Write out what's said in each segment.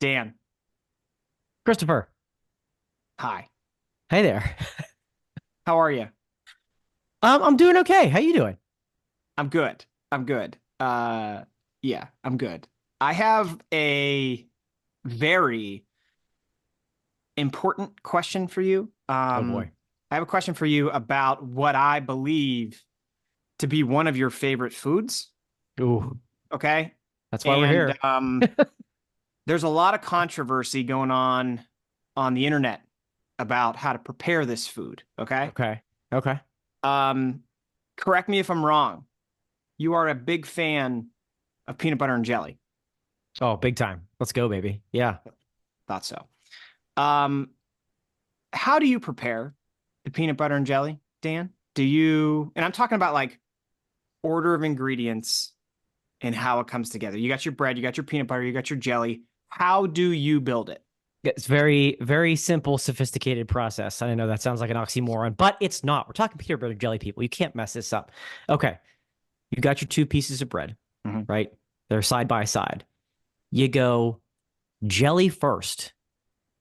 Dan, Christopher, hi. hey there. How are you? I'm doing okay. How you doing? I'm good. I'm good. Yeah, I'm good. I have a very important question for you. Oh boy. I have a question for you about what I believe to be one of your favorite foods. Ooh, Okay. that's why we're And here. there's a lot of controversy going on the internet about how to prepare this food. Okay. Okay. Okay. Um, Correct me if I'm wrong. You are a big fan of peanut butter and jelly. Oh, big time. Let's go, baby. Yeah. Thought so. Um, how do you prepare the peanut butter and jelly, Dan? And I'm talking about like order of ingredients and how it comes together. You got your bread, you got your peanut butter, you got your jelly. How do you build it? It's very, very simple, sophisticated process. I know that sounds like an oxymoron, but it's not. We're talking peanut butter jelly, people. You can't mess this up. Okay. You got your two pieces of bread, Mhm. right? They're side by side. You go jelly first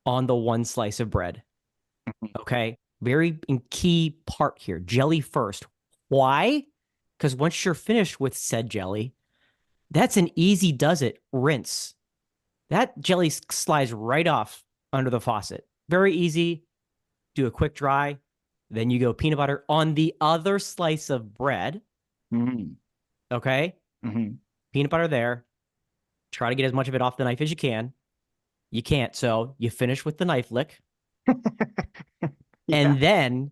on the one slice of bread. Okay. Very key part here. Jelly first. Why? Because once you're finished with said jelly, that's an easy does it rinse. That jelly slides right off under the faucet. Very easy. Do a quick dry. Then you go peanut butter on the other slice of bread. Mhm. Okay. Mhm. Peanut butter there. Try to get as much of it off the knife as you can. You can't. So you finish with the knife lick. Yeah. And then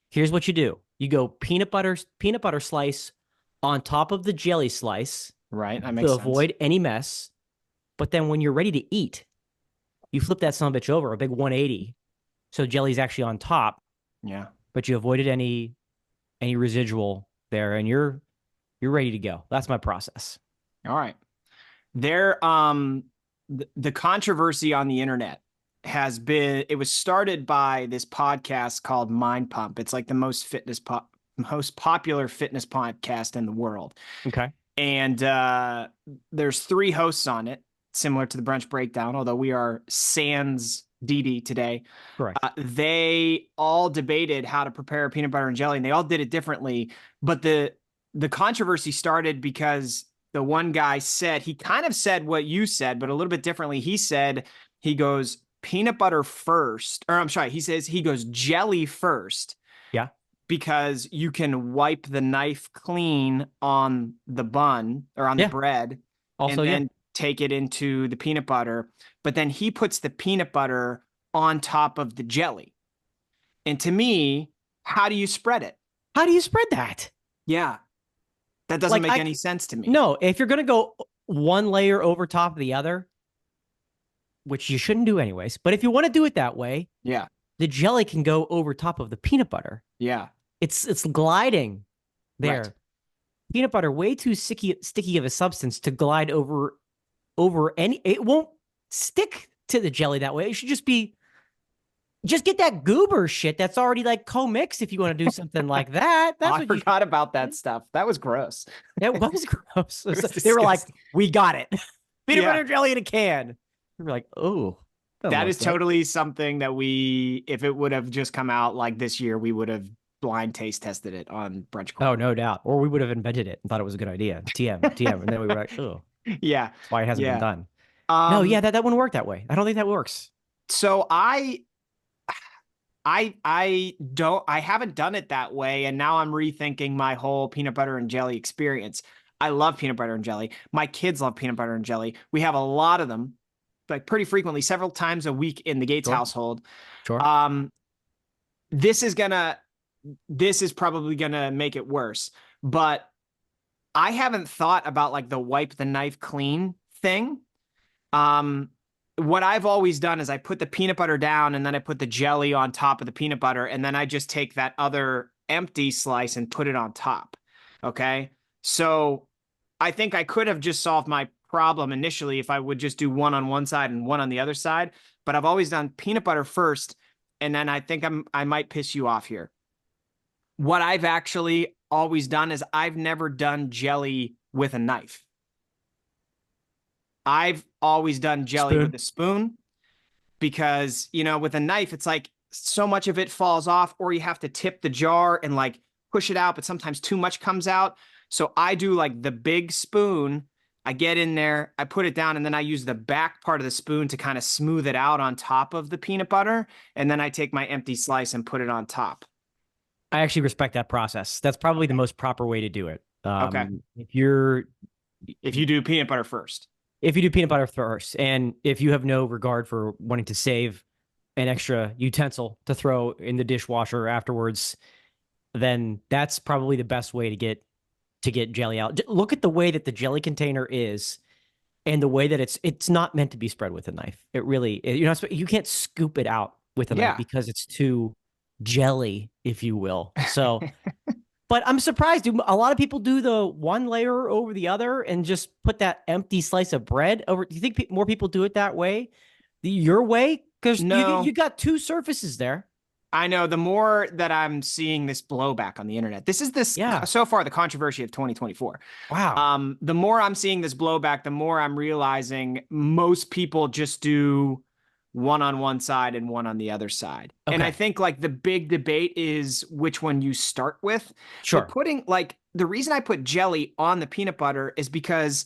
here's what you do. You go peanut butter slice on top of the jelly slice Right. That to makes sense. avoid any mess. But then when you're ready to eat, you flip that son of a bitch over a big 180. So jelly's actually on top, Yeah. but you avoided any residual there and you're ready to go. That's my process. All right. There, the controversy on the internet has been, it was started by this podcast called Mind Pump. It's like the most popular fitness podcast in the world. Okay. And there's three hosts on it, similar to the Brunch Breakdown, although we are sans Didi today. Correct. They all debated how to prepare peanut butter and jelly, and they all did it differently. But the controversy started because the one guy said, he kind of said what you said, but a little bit differently. He said he goes peanut butter first, or I'm sorry, he goes jelly first Yeah. because you can wipe the knife clean on the bun or on the Yeah. bread Also, and yeah. then take it into the peanut butter. But then he puts the peanut butter on top of the jelly. And to me, how do you spread it? How do you spread that? Yeah, that doesn't Like make I any sense to me. no, if you're gonna go one layer over top of the other, which you shouldn't do anyways, but if you want to do it that way, Yeah, the jelly can go over top of the peanut butter. yeah, It's gliding right. there. Peanut butter way too sticky of a substance to glide over any. It won't stick to the jelly that way. It should just get that goober shit that's already like co-mixed if you want to do something like that. Oh, That's I what you forgot about should that do. stuff. That was gross. That was gross. It was They were like, disgusting. we got it. Peanut Yeah, butter jelly in a can. We were like, oh, doesn't that look is good. totally something that if it would have just come out like this year, we would have blind taste tested it on Brunch Oh, Corner. no doubt. Or we would have invented it and thought it was a good idea. TM, TM. And then we were like, oh, Yeah, that's why it hasn't been yeah. done. No, yeah, Um, that wouldn't work that way. I don't think that works. so I haven't done it that way, and now I'm rethinking my whole peanut butter and jelly experience. I love peanut butter and jelly. My kids love peanut butter and jelly. We have a lot of them, like pretty frequently, several times a week in the Gates Sure, household. sure. Um, this is gonna this is probably gonna make it worse, but I haven't thought about like the wipe the knife clean thing. Um, what I've always done is I put the peanut butter down and then I put the jelly on top of the peanut butter and then I just take that other empty slice and put it on top. Okay. So I think I could have just solved my problem initially if I would just do one on one side and one on the other side, but I've always done peanut butter first and then I might piss you off here. What I've actually always done is I've never done jelly with a knife. I've always done jelly Spoon. with a spoon because, you know, with a knife, it's like so much of it falls off, or you have to tip the jar and like push it out, but sometimes too much comes out. So I do like the big spoon. I get in there, I put it down, and then I use the back part of the spoon to kind of smooth it out on top of the peanut butter. And then I take my empty slice and put it on top. I actually respect that process. That's probably the most proper way to do it. Okay. If you're If you do peanut butter first. if you do peanut butter first, and if you have no regard for wanting to save an extra utensil to throw in the dishwasher afterwards, then that's probably the best way to get jelly out. Look at the way that the jelly container is, and the way that it's not meant to be spread with a knife. It really, you know, you can't scoop it out with a knife Yeah. because it's too jelly, if you will. So, but I'm surprised, dude. A lot of people do the one layer over the other and just put that empty slice of bread over. Do you think more people do it that way, your way? Because No, you got two surfaces there. I know the more that I'm seeing this blowback on the internet, this is this Yeah. so far the controversy of 2024. Wow. The more I'm seeing this blowback, the more I'm realizing most people just do one on one side and one on the other side. And I Okay. think like the big debate is which one you start with. But Sure. putting like the reason I put jelly on the peanut butter is because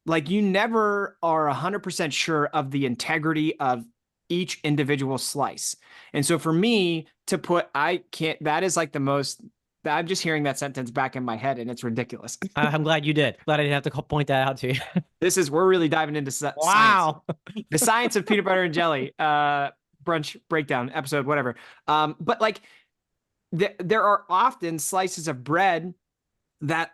like you never are 100% sure of the integrity of each individual slice. And so for me to put, I can't, that is like the most, I'm just hearing that sentence back in my head and it's ridiculous. I'm glad you did. Glad I didn't have to point that out to you. We're really diving into science, Wow. the science of peanut butter and jelly, brunch breakdown episode, whatever. But like there are often slices of bread that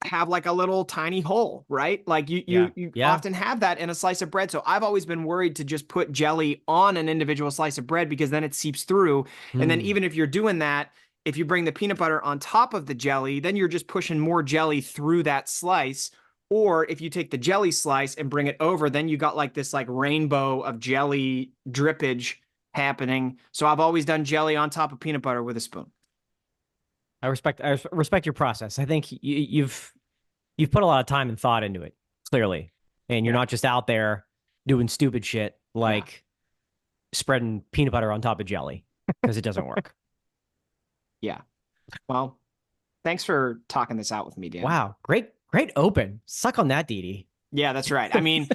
have like a little tiny hole, right? Like you Yeah. often have that in a slice of bread. So I've always been worried to just put jelly on an individual slice of bread because then it seeps through. And then Hmm. even if you're doing that, if you bring the peanut butter on top of the jelly, then you're just pushing more jelly through that slice. Or if you take the jelly slice and bring it over, then you got like this like rainbow of jelly drippage happening. So I've always done jelly on top of peanut butter with a spoon. I respect your process. I think you've put a lot of time and thought into it, clearly. And you're Yeah. not just out there doing stupid shit Yeah. like spreading peanut butter on top of jelly because it doesn't work. Yeah. Well, thanks for talking this out with me, Dan. Wow. Great open. Suck on that, Dee Yeah, that's right. I mean,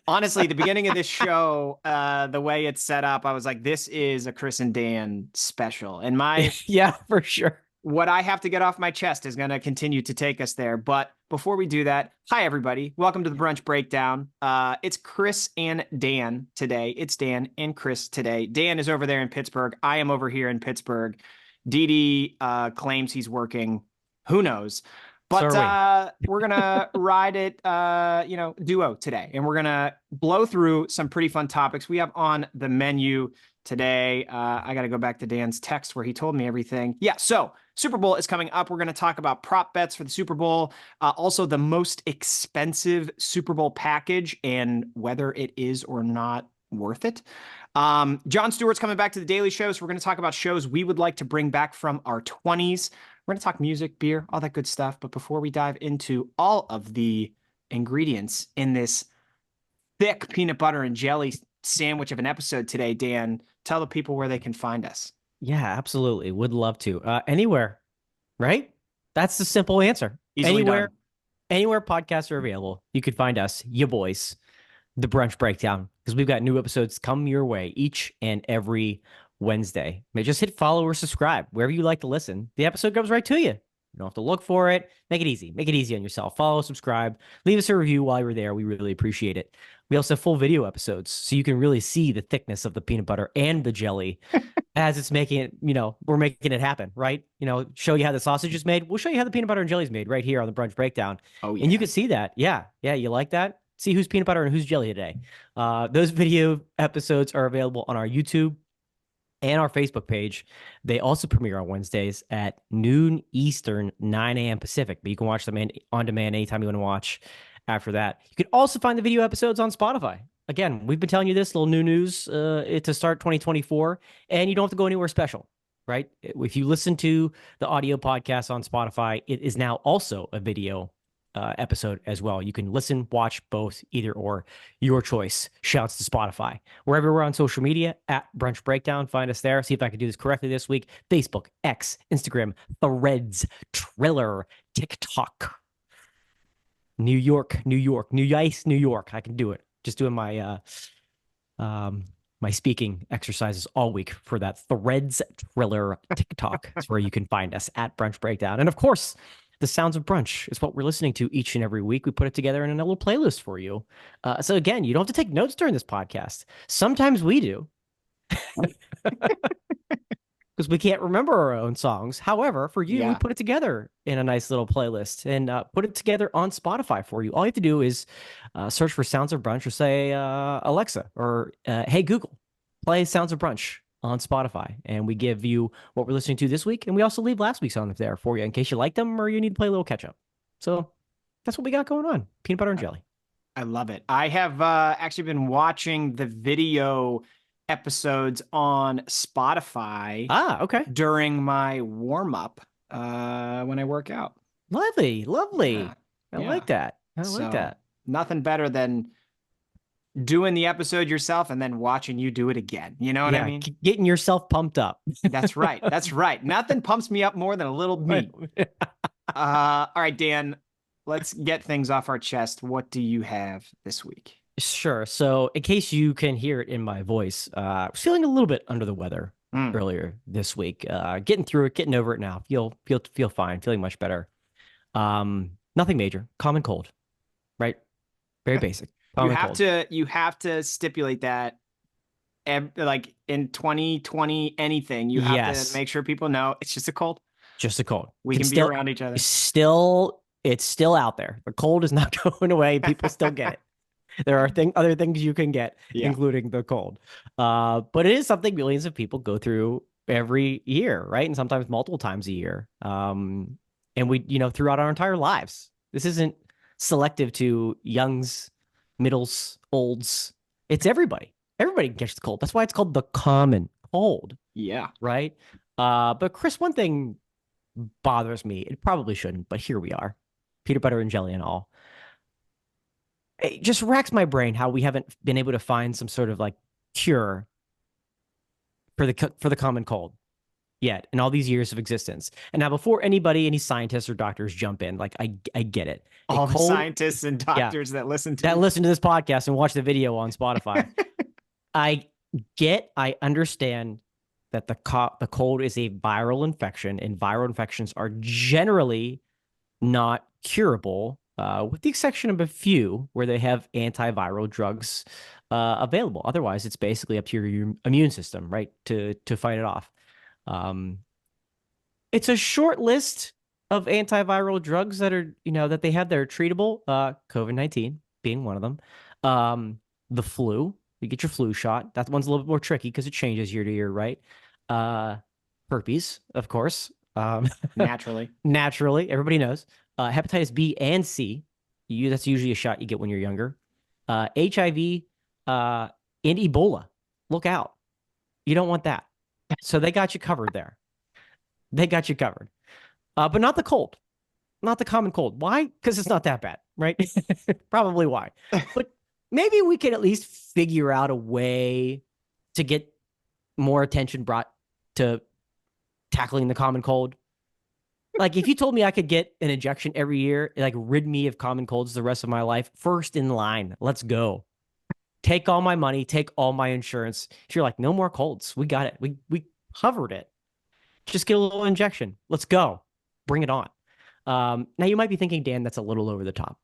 honestly, the beginning of this show, the way it's set up, I was like, this is a Chris and Dan special. And Yeah, for sure. what I have to get off my chest is going to continue to take us there. But before we do that, hi, everybody. Welcome to the Brunch Breakdown. It's Chris and Dan today. It's Dan and Chris today. Dan is over there in Pittsburgh. I am over here in Pittsburgh. Dee claims he's working. Who knows? But we're going to ride it, duo today. And we're going to blow through some pretty fun topics we have on the menu today. I got to go back to Dan's text where he told me everything. Yeah, so Super Bowl is coming up. We're going to talk about prop bets for the Super Bowl, also the most expensive Super Bowl package and whether it is or not worth it. Jon Stewart's coming back to the Daily Show, so we're going to talk about shows we would like to bring back from our 20s. We're going to talk music, beer, all that good stuff. But before we dive into all of the ingredients in this thick peanut butter and jelly sandwich of an episode today, Dan, tell the people where they can find us. Yeah, absolutely. Would love to. Anywhere, right? That's the simple answer. Easily done. Anywhere podcasts are available, you could find us, you boys, the Brunch Breakdown, because we've got new episodes come your way each and every Wednesday. Just hit follow or subscribe wherever you like to listen. The episode comes right to you. You don't have to look for it. Make it easy. Make it easy on yourself. Follow, subscribe, leave us a review while you're there. We really appreciate it. We also have full video episodes, so you can really see the thickness of the peanut butter and the jelly as it's making it, we're making it happen, right? Show you how the sausage is made. We'll show you how the peanut butter and jelly is made right here on the Brunch Breakdown. Oh, yeah. And you can see that. Yeah. Yeah. You like that? See who's peanut butter and who's jelly today. Those video episodes are available on our YouTube and our Facebook page. They also premiere on Wednesdays at noon Eastern, 9 a.m. Pacific, but you can watch them on demand anytime you want to watch after that. You can also find the video episodes on Spotify. Again, we've been telling you this little new news to start 2024, and you don't have to go anywhere special, right? If you listen to the audio podcast on Spotify, it is now also a video episode as well. You can listen, watch both, either or, your choice. Shouts to Spotify. Wherever we're on social media, at Brunch Breakdown, find us there. See if I can do this correctly this week. Facebook, X, Instagram, Threads, Triller, TikTok. New York, New York, New Ice, New York. I can do it. Just doing my speaking exercises all week for that. Threads, Triller, TikTok. It's where you can find us at Brunch Breakdown. And of course, the Sounds of Brunch is what we're listening to each and every week. We put it together in a little playlist for you. So again, you don't have to take notes during this podcast. Sometimes we do. Because we can't remember our own songs. However, for you, we put it together in a nice little playlist and put it together on Spotify for you. All you have to do is search for Sounds of Brunch or say, Alexa or hey, Google, play Sounds of Brunch on Spotify. And we give you what we're listening to this week. And we also leave last week's songs there for you in case you like them or you need to play a little catch up. So that's what we got going on. Peanut butter and jelly. I love it. I have actually been watching the video episodes on Spotify Okay. during my warm-up when I work out. Lovely. I like that. I like that. Nothing better than doing the episode yourself and then watching you do it again. You know what I mean? Getting yourself pumped up. That's right. That's right. Nothing pumps me up more than a little me. All right, Dan, let's get things off our chest. What do you have this week? Sure. So in case you can hear it in my voice, I was feeling a little bit under the weather earlier this week. Getting through it, getting over it now. Feel fine, feeling much better. Nothing major. Common cold. Right? Very basic. Common cold. You have to stipulate that like in 2020 anything. You have to make sure people know it's just a cold. Just a cold. We can be around each other. It's still out there. The cold is not going away. People still get it. There are other things you can get, including the cold. But it is something millions of people go through every year, right? And sometimes multiple times a year. And we, throughout our entire lives. This isn't selective to youngs, middles, olds. It's everybody. Everybody gets the cold. That's why it's called the common cold. Yeah. Right? But Chris, one thing bothers me. It probably shouldn't, but here we are. Peanut butter and jelly and all. It just racks my brain how we haven't been able to find some sort of like cure for the common cold yet in all these years of existence. And now before any scientists or doctors jump in, like I get it. All the scientists and doctors that listen to this podcast and watch the video on Spotify. I understand that the cold is a viral infection, and viral infections are generally not curable. With the exception of a few where they have antiviral drugs available. Otherwise, it's basically up to your immune system, right, to fight it off. It's a short list of antiviral drugs that are, that they have that are treatable. COVID-19 being one of them. The flu, you get your flu shot. That one's a little bit more tricky because it changes year to year, right? Herpes, of course. Naturally, everybody knows. Hepatitis B and C, that's usually a shot you get when you're younger. HIV and Ebola, look out. You don't want that. So they got you covered there. They got you covered. But not the cold, not the common cold. Why? Because it's not that bad, right? Probably why. But maybe we could at least figure out a way to get more attention brought to tackling the common cold. Like if you told me I could get an injection every year, like rid me of common colds the rest of my life, first in line, let's go. Take all my money, take all my insurance. If you're like, no more colds, we got it. We covered it. Just get a little injection. Let's go. Bring it on. Now you might be thinking, Dan, that's a little over the top.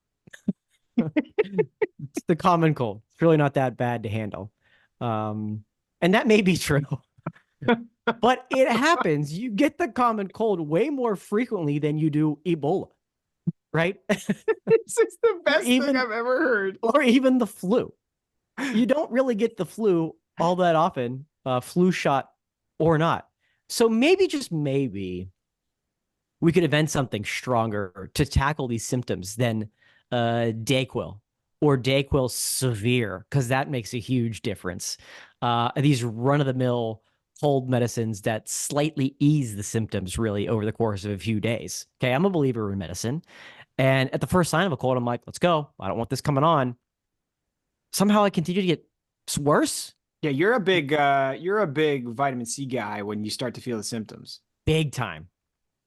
It's the common cold. It's really not that bad to handle. And that may be true. But it happens. You get the common cold way more frequently than you do Ebola, right? This is the best thing I've ever heard. Or even the flu. You don't really get the flu all that often, flu shot or not. So maybe, just maybe, we could invent something stronger to tackle these symptoms than Dayquil or Dayquil Severe, because that makes a huge difference. These run-of-the-mill cold medicines that slightly ease the symptoms really over the course of a few days. Okay, I'm a believer in medicine. And at the first sign of a cold, I'm like, let's go. I don't want this coming on. Somehow I continue to get worse. Yeah, you're a big vitamin C guy when you start to feel the symptoms. Big time.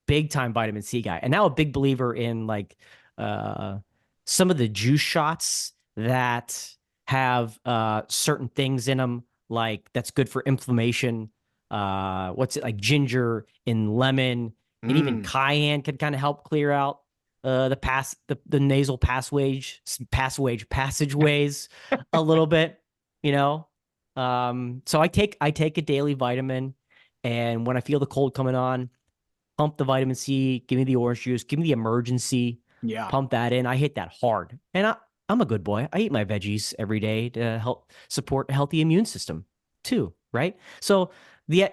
Big time vitamin C guy. And now a big believer in like uh some of the juice shots that have certain things in them, like that's good for inflammation. What's it, like ginger and lemon and even Mm. cayenne could kind of help clear out the nasal passageways a little bit, you know. So I take a daily vitamin, and when I feel the cold coming on, pump the vitamin C, give me the orange juice, give me the emergency, Yeah. pump that in. I hit that hard. And I'm a good boy. I eat my veggies every day to help support a healthy immune system too, right? So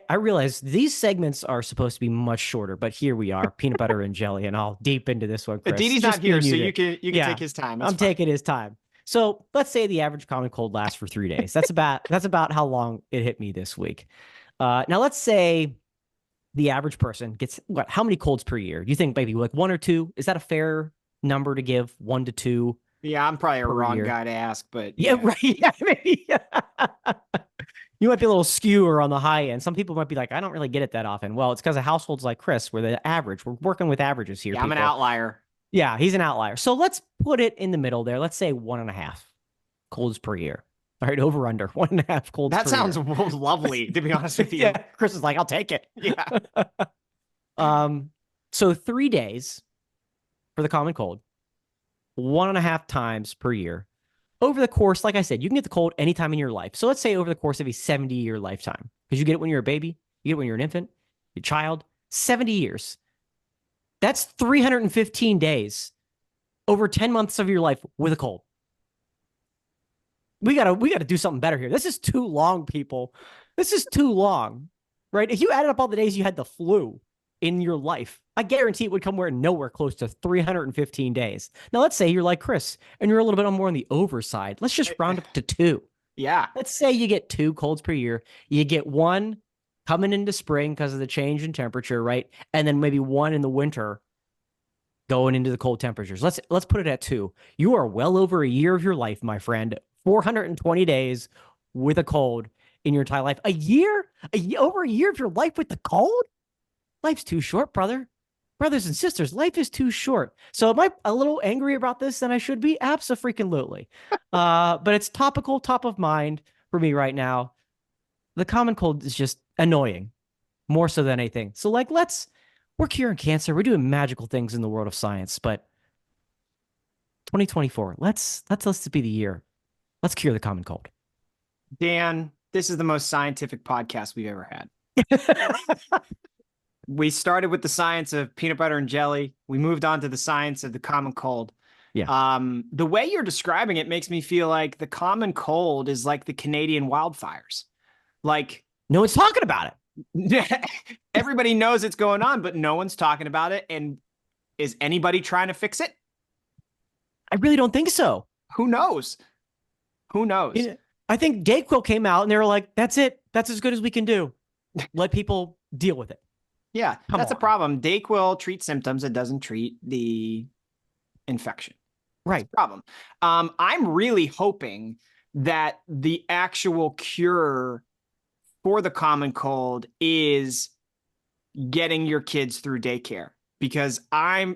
I realize these segments are supposed to be much shorter, but here we are, peanut butter and jelly, and I'll deep into this one, Chris. Didi's not Just here, being so you you can yeah, take his time. That's I'm fine. taking his time. So let's say the average common cold lasts for 3 days. That's about how long it hit me this week. Now let's say the average person gets what? How many colds per year? Do you think maybe like one or two? Is that a fair number to give? 1 to 2 Yeah, I'm probably a per wrong year? guy to ask, but Yeah, yeah. right. Yeah, maybe. You might be a little skewer on the high end. Some people might be like, I don't really get it that often. Well, it's because of households like Chris, where the average, we're working with averages here, Yeah, I'm an people. outlier. Yeah, he's an outlier. So let's put it in the middle there. Let's say 1.5 colds per year. All right, over under 1.5 colds That per sounds year. lovely, to be honest with you. Yeah, Chris is like, I'll take it. Yeah. Um, so 3 days for the common cold, 1.5 times per year. Over the course, like I said, you can get the cold anytime in your life. So let's say over the course of a 70-year lifetime, because you get it when you're a baby, you get it when you're an infant, your child, 70 years. That's 315 days over 10 months of your life with a cold. We gotta do something better here. This is too long, people. This is too long, right? If you added up all the days you had the flu in your life, I guarantee it would come nowhere close to 315 days. Now, let's say you're like Chris and you're a little bit more on the over side. Let's just round up to 2. Yeah. Let's say you get 2 colds per year. You get one coming into spring because of the change in temperature, right? And then maybe one in the winter going into the cold temperatures. Let's put it at 2. You are well over a year of your life, my friend. 420 days with a cold in your entire life. Over a year of your life with the cold? Life's too short, brother. Brothers and sisters, life is too short. So am I a little angry about this than I should be? Abso-freaking-lutely. But it's topical, top of mind for me right now. The common cold is just annoying, more so than anything. So like, we're curing cancer. We're doing magical things in the world of science, but 2024, let's be the year. Let's cure the common cold. Dan, this is the most scientific podcast we've ever had. We started with the science of peanut butter and jelly. We moved on to the science of the common cold. Yeah. The way you're describing it makes me feel like the common cold is like the Canadian wildfires. Like, no one's talking about it. Everybody knows it's going on, but no one's talking about it. And is anybody trying to fix it? I really don't think so. Who knows? Who knows? I think Dayquil came out and they were like, that's it. That's as good as we can do. Let people deal with it. Yeah, that's a problem. Dayquil treats symptoms. It doesn't treat the infection. Right. That's a problem. I'm really hoping that the actual cure for the common cold is getting your kids through daycare, because I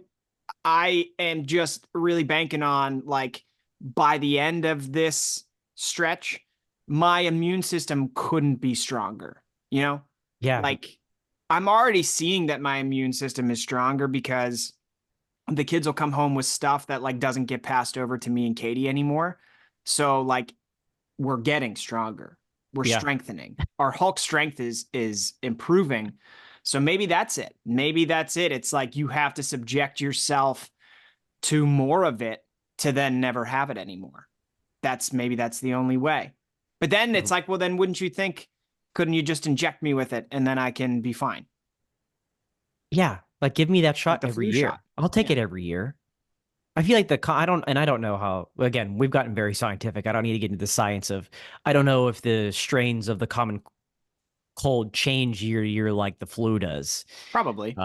am just really banking on, like, by the end of this stretch, my immune system couldn't be stronger, you know? Yeah. Like, I'm already seeing that my immune system is stronger because the kids will come home with stuff that, like, doesn't get passed over to me and Katie anymore. So, like, we're getting stronger. We're strengthening. Our Hulk strength is improving. So maybe that's it. Maybe that's it. It's like you have to subject yourself to more of it to then never have it anymore. That's the only way. But then it's like, well, then wouldn't you think, couldn't you just inject me with it and then I can be fine? Yeah. Like, give me that shot Like every year. Shot. I'll take it every year. I feel like I don't know how, again, we've gotten very scientific. I don't need to get into the science of, I don't know if the strains of the common cold change year to year like the flu does. Probably.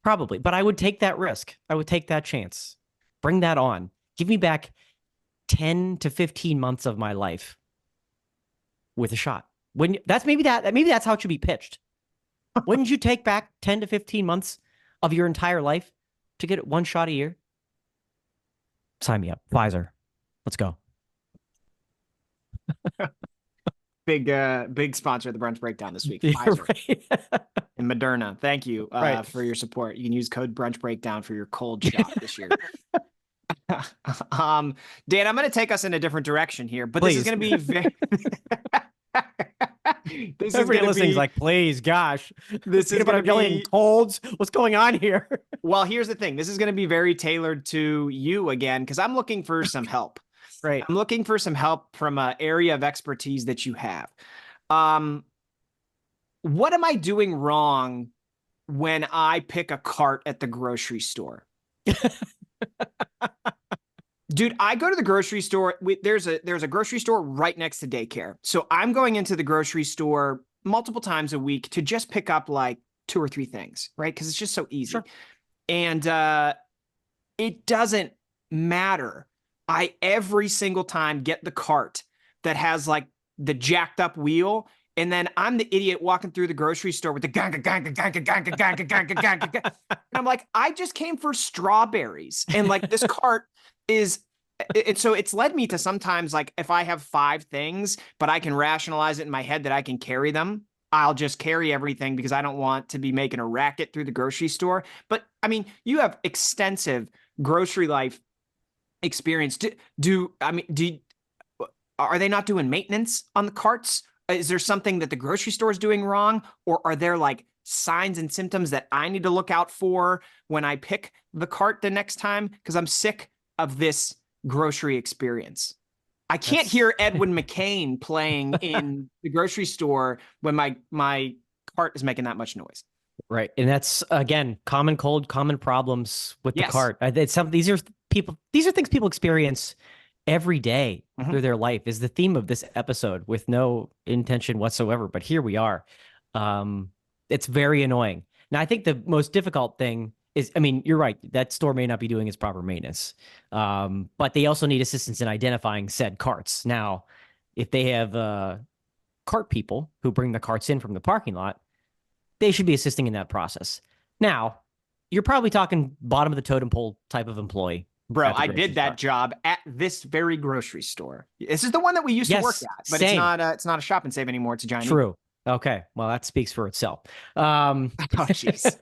Probably. But I would take that risk. I would take that chance. Bring that on. Give me back 10 to 15 months of my life with a shot. Maybe that's how it should be pitched. Wouldn't you take back 10 to 15 months of your entire life to get one shot a year? Sign me up. Pfizer. Let's go. Big sponsor of the Brunch Breakdown this week. Pfizer Right. and Moderna. Thank you Right. for your support. You can use code Brunch Breakdown for your cold shot this year. Dan, I'm going to take us in a different direction here, but Please. this is going to be very. This Everybody is listening's be, like, please, gosh, this is peanut butter jelly and colds. What's going on here? Well, here's the thing. This is going to be very tailored to you again, because I'm looking for some help. Right. I'm looking for some help from an area of expertise that you have. What am I doing wrong when I pick a cart at the grocery store? Dude, I go to the grocery store. There's a grocery store right next to daycare. So I'm going into the grocery store multiple times a week to just pick up like 2 or 3 things, right? Because it's just so easy. Sure. And it doesn't matter. I every single time get the cart that has like the jacked up wheel. And then I'm the idiot walking through the grocery store with the ganga, ganga, ganga, ganga, ganga, ganga, ganga. And I'm like, I just came for strawberries. And like this cart is, so it's led me to sometimes like if I have 5 things, but I can rationalize it in my head that I can carry them, I'll just carry everything because I don't want to be making a racket through the grocery store. But I mean, you have extensive grocery life experience. Are they not doing maintenance on the carts? Is there something that the grocery store is doing wrong? Or are there like signs and symptoms that I need to look out for when I pick the cart the next time? Because I'm sick of this grocery experience. I can't hear Edwin McCain playing in the grocery store when my cart is making that much noise. Right. And that's, again, common problems with the Yes. cart. These are things people experience every day through their life, is the theme of this episode with no intention whatsoever. But here we are. It's very annoying. Now, I think the most difficult thing is, I mean, you're right. That store may not be doing its proper maintenance. But they also need assistance in identifying said carts. Now, if they have cart people who bring the carts in from the parking lot, they should be assisting in that process. Now, you're probably talking bottom of the totem pole type of employee. Bro, I did that job at this very grocery store. This is the one that we used to work at, but same. It's not a Shop and Save anymore. It's a giant. True. Okay. Well, that speaks for itself. Oh, jeez.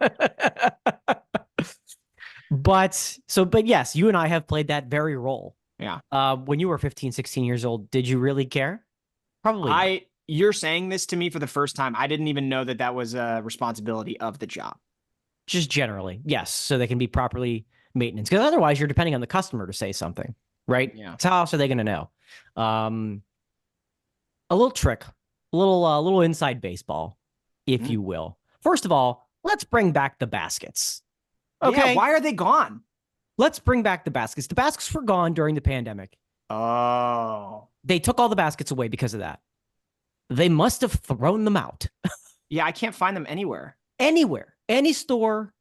But yes, you and I have played that very role. Yeah. When you were 15, 16 years old, did you really care? Probably not. You're saying this to me for the first time. I didn't even know that was a responsibility of the job. Just generally, yes. So they can be properly maintenance. Because otherwise you're depending on the customer to say something, right? Yeah. So how else are they going to know? A little trick, a little inside baseball, if you will. First of all, let's bring back the baskets. Okay. Yeah, why are they gone? Let's bring back the baskets. The baskets were gone during the pandemic. Oh. They took all the baskets away because of that. They must have thrown them out. Yeah, I can't find them anywhere. Anywhere. Any store.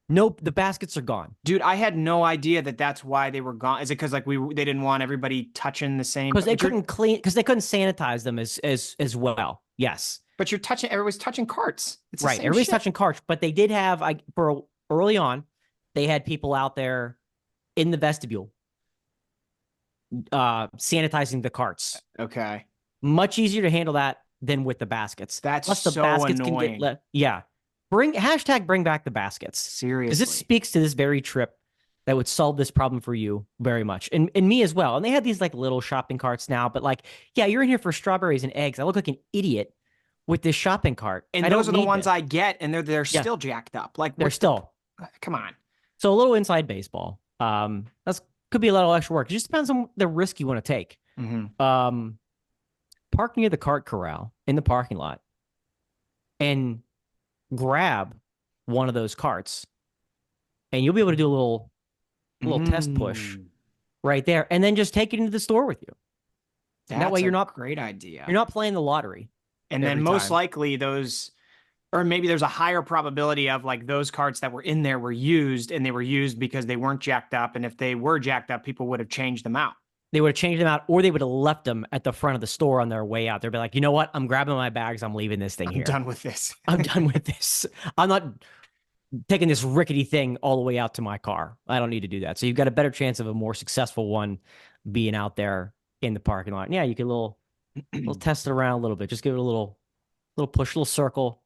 Nope, the baskets are gone. Dude, I had no idea that that's why they were gone. Is it because like they didn't want everybody touching the same? Because they couldn't sanitize them as well. Yes. But everybody's touching carts. It's right. Everybody's touching carts, but they did have for early on, they had people out there in the vestibule sanitizing the carts. Okay. Much easier to handle that than with the baskets. That's Plus the so baskets annoying. Yeah. Bring back the baskets. Seriously. Because this speaks to this very trip that would solve this problem for you very much. And me as well. And they have these like little shopping carts now, but like, yeah, you're in here for strawberries and eggs. I look like an idiot with this shopping cart. And those are the ones I get, and they're still jacked up. Like they're still. Come on. So a little inside baseball. Could be a little extra work. It just depends on the risk you want to take. Park near the cart corral in the parking lot and grab one of those carts, and you'll be able to do a little test push right there, and then just take it into the store with you. That way you're not great idea. You're not playing the lottery. And then most likely those or maybe there's a higher probability of like those carts that were in there were used, and they were used because they weren't jacked up. And if they were jacked up, people would have changed them out. They would have changed them out, or they would have left them at the front of the store on their way out. They'd be like, you know what? I'm grabbing my bags. I'm leaving this thing I'm here. done with this. I'm done with this. I'm not taking this rickety thing all the way out to my car. I don't need to do that. So you've got a better chance of a more successful one being out there in the parking lot. Yeah, you can little test it around a little bit. Just give it a little push, little circle,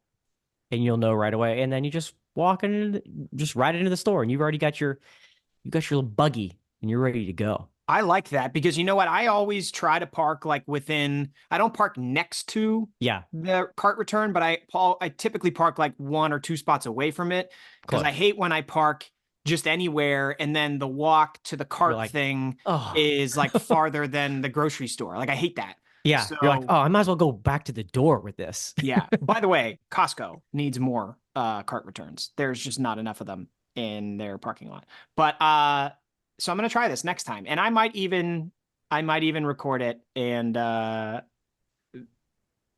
and you'll know right away. And then you just walk in, just ride it into the store, and you've already got your little buggy, and you're ready to go. I like that because you know what? I always try to park like within, I don't park next to the cart return, but I typically park like 1 or 2 spots away from it because I hate when I park just anywhere and then the walk to the cart thing is like farther than the grocery store. Like I hate that. Yeah. So, you're like, oh, I might as well go back to the door with this. Yeah. By the way, Costco needs more cart returns. There's just not enough of them in their parking lot. But so I'm gonna try this next time, and I might even record it, and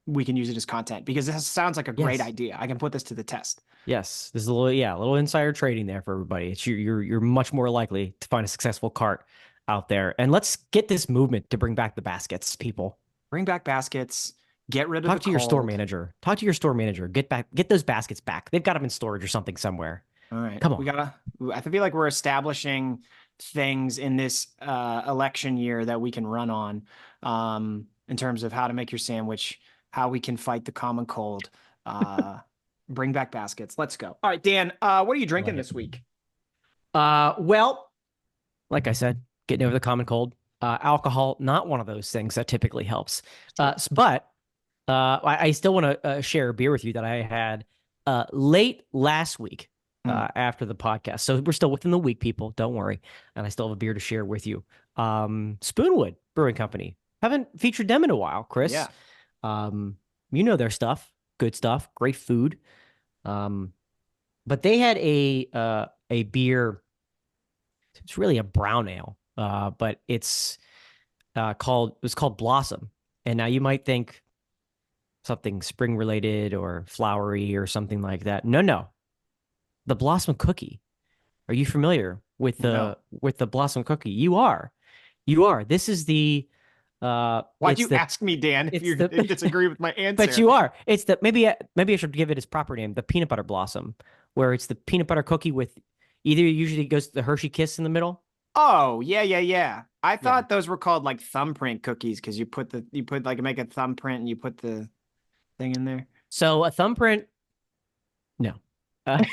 we can use it as content because this sounds like a great idea. I can put this to the test. Yes, there's a little insider trading there for everybody. It's you're much more likely to find a successful cart out there, and let's get this movement to bring back the baskets, people. Bring back baskets. Get rid of. Talk to your store manager. Talk to your store manager. Get those baskets back. They've got them in storage or something somewhere. All right, come on. I feel like we're establishing things in this election year that we can run on in terms of how to make your sandwich, how we can fight the common cold, bring back baskets. Let's go. All right, Dan, what are you drinking this week? Well, like I said, getting over the common cold. Alcohol, not one of those things that typically helps. But I still want to share a beer with you that I had late last week. After the podcast. So we're still within the week, people. Don't worry. And I still have a beer to share with you. Spoonwood Brewing Company. Haven't featured them in a while, Chris. Yeah. You know their stuff. Good stuff. Great food. But they had a beer. It's really a brown ale. But it was called Blossom. And now you might think something spring related or flowery or something like that. No. The Blossom Cookie. Are you familiar with the Blossom Cookie? You are. This is the why'd you ask me, Dan, if you disagree with my answer? But you are. It's the maybe I should give it its proper name, the peanut butter blossom, where it's the peanut butter cookie with usually goes the Hershey Kiss in the middle. Oh, yeah. I thought those were called like thumbprint cookies because you make a thumbprint and you put the thing in there. So a thumbprint, no. A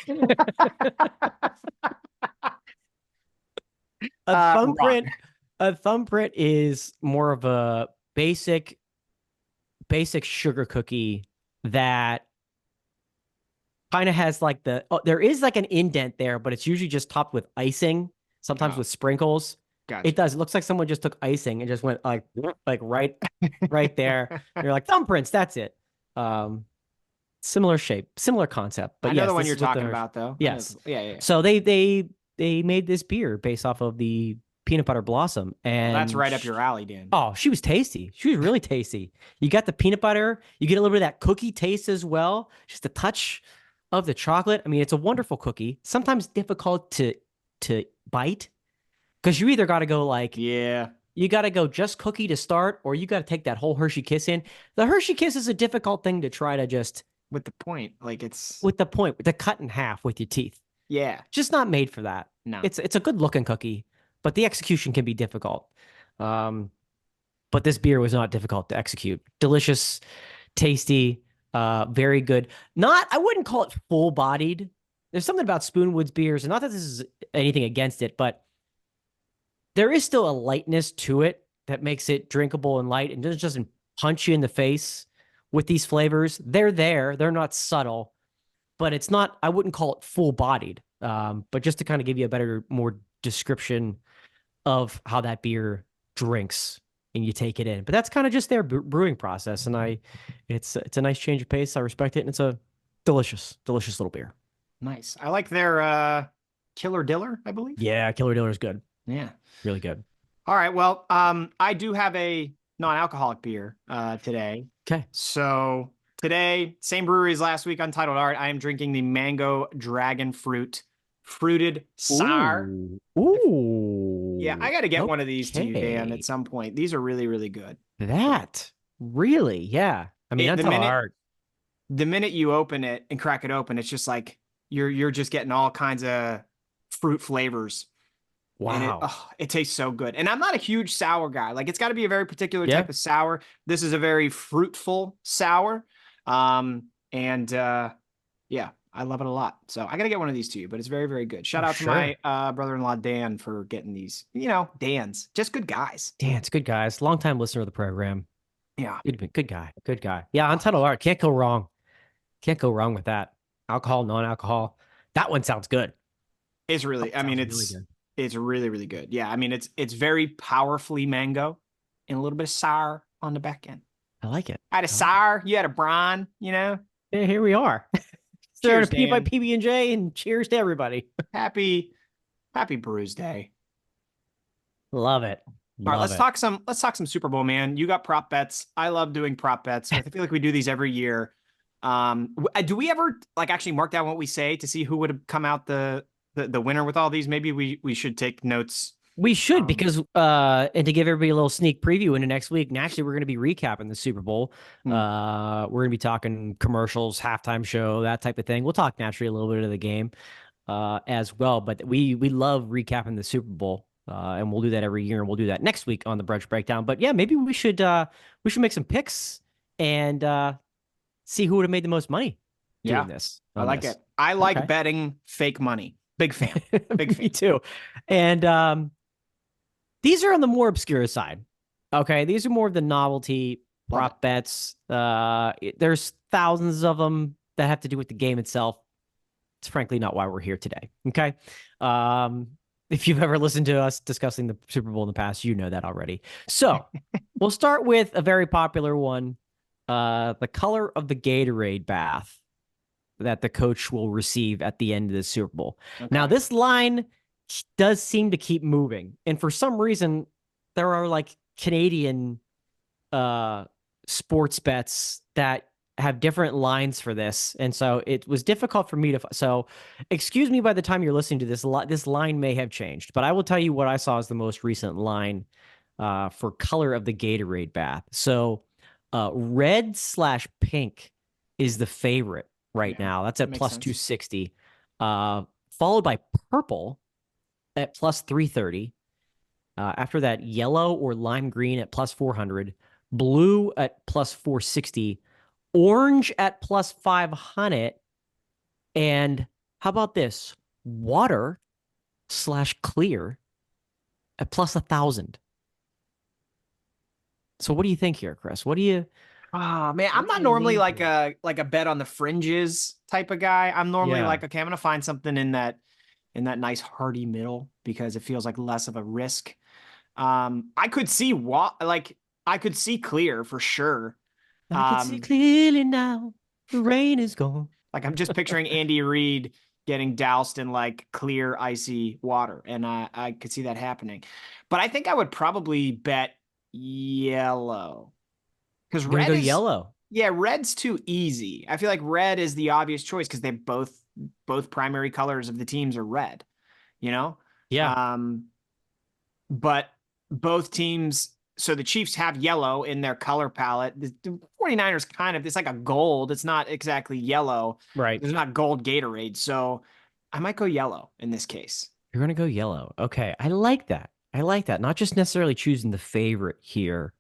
thumbprint is more of a basic sugar cookie that kind of has like there is like an indent there, but it's usually just topped with icing, sometimes with sprinkles. Gotcha. It does. It looks like someone just took icing and just went like right there. You're like thumbprints. That's it. Similar shape, similar concept. But I know the one you're talking about, though. Yes. Yeah. So they made this beer based off of the peanut butter blossom, and that's right up your alley, Dan. Oh, she was tasty. She was really tasty. You got the peanut butter. You get a little bit of that cookie taste as well. Just a touch of the chocolate. I mean, it's a wonderful cookie. Sometimes difficult to bite because you either got to go you got to go just cookie to start, or you got to take that whole Hershey Kiss in. The Hershey Kiss is a difficult thing to try to just. With the point, to cut in half with your teeth. Yeah. Just not made for that. No. It's a good looking cookie, but the execution can be difficult. But this beer was not difficult to execute. Delicious, tasty, very good. I wouldn't call it full bodied. There's something about Spoonwood's beers, and not that this is anything against it, but there is still a lightness to it that makes it drinkable and light and just doesn't punch you in the face. With these flavors, they're there. They're not subtle, but it's not, I wouldn't call it full bodied. But just to kind of give you more description of how that beer drinks and you take it in. But that's kind of just their brewing process. And it's a nice change of pace. I respect it. And it's a delicious little beer. Nice. I like their Killer Diller, I believe. Yeah. Killer Diller is good. Yeah. Really good. All right. Well, I do have a non-alcoholic beer today. Okay. So Today, same brewery as last week, Untitled Art. I am drinking the Mango Dragon Fruit Fruited Sour. Ooh. Ooh. I got to get one of these to you, Dan, at Okay. some point. These are really, really good. That really, yeah. I mean, It, that's the a lot of minute art. the minute you open it and crack it open, it's just like you're just getting all kinds of fruit flavors, and Wow. it tastes so good. And I'm not a huge sour guy. Like it's got to be a very particular Yeah, type of sour. This is a very fruitful sour, and yeah, I love it a lot. So I got to get one of these to you, but it's very, very good. Shout for out to sure. my brother-in-law Dan for getting these. Dan's just good guys. Dan, it's good guys. Long time listener of the program. Yeah, Good guy. Good guy. Yeah, Untitled Art. Can't go wrong. Can't go wrong with that. Alcohol, non-alcohol. That one sounds good. it's That really. one I mean, sounds really good. it's really, really good. Yeah, I mean, it's very powerfully mango and a little bit of sour on the back end. I like it. I had a sour, you had a brine, Yeah, here we are. Throwing a Cheers, P by Dan. PB&J and cheers to everybody. Happy, happy Brews Day. Love it. All right, Love it. let's talk some Super Bowl, man. You got prop bets. I love doing prop bets. I feel like we do these every year. Do we ever like actually mark down what we say to see who would have come out the winner with all these? Maybe we should take notes. We should Um, because and to give everybody a little sneak preview into next week. And actually, we're going to be recapping the Super Bowl. hmm, We're going to be talking commercials, halftime show, that type of thing. We'll talk naturally a little bit of the game as well. But we love recapping the Super Bowl, and we'll do that every year. And we'll do that next week on the Brunch Breakdown. But yeah, maybe we should make some picks and see who would have made the most money yeah, doing this. I On like this. it. I like Okay. betting fake money. Big fan. Big Me fan. too. And these are on the more obscure side. Okay, these are more of the novelty Love it. prop bets. There's thousands of them that have to do with the game itself. It's frankly not why we're here today. Okay. Um, if you've ever listened to us discussing the Super Bowl in the past, you know that already. So we'll start with a very popular one. The color of the Gatorade bath that the coach will receive at the end of the Super Bowl. Okay. Now, this line does seem to keep moving. And for some reason, there are like Canadian sports bets that have different lines for this. And so it was difficult for me to. So excuse me by the time you're listening to this, this line may have changed. But I will tell you what I saw as the most recent line for color of the Gatorade bath. So red/pink is the favorite right Yeah, now. That's at makes plus sense. 260, followed by purple at plus 330. After that, yellow or lime green at plus 400, blue at plus 460, orange at plus 500, and how about this? Water/clear at plus 1,000. So what do you think here, Chris? What do you Ah, man, I'm what do not you normally lean like towards? a bet on the fringes type of guy. I'm normally Yeah, like, okay, I'm gonna find something in that nice hearty middle because it feels like less of a risk. I could see what like I could see clear for sure. I can see Um, clearly now. The rain is gone. like I'm just picturing Andy Reid getting doused in like clear icy water, and I could see that happening. But I think I would probably bet yellow because You're gonna red go is yellow. yeah, red's too easy. I feel like red is the obvious choice because they both primary colors of the teams are red, you know? Yeah, Um, but both teams, so the Chiefs have yellow in their color palette. The 49ers kind of, it's like a gold. It's not exactly yellow. right. There's not gold Gatorade. So I might go yellow in this case. You're gonna go yellow. Okay, I like that. I like that. Not just necessarily choosing the favorite here.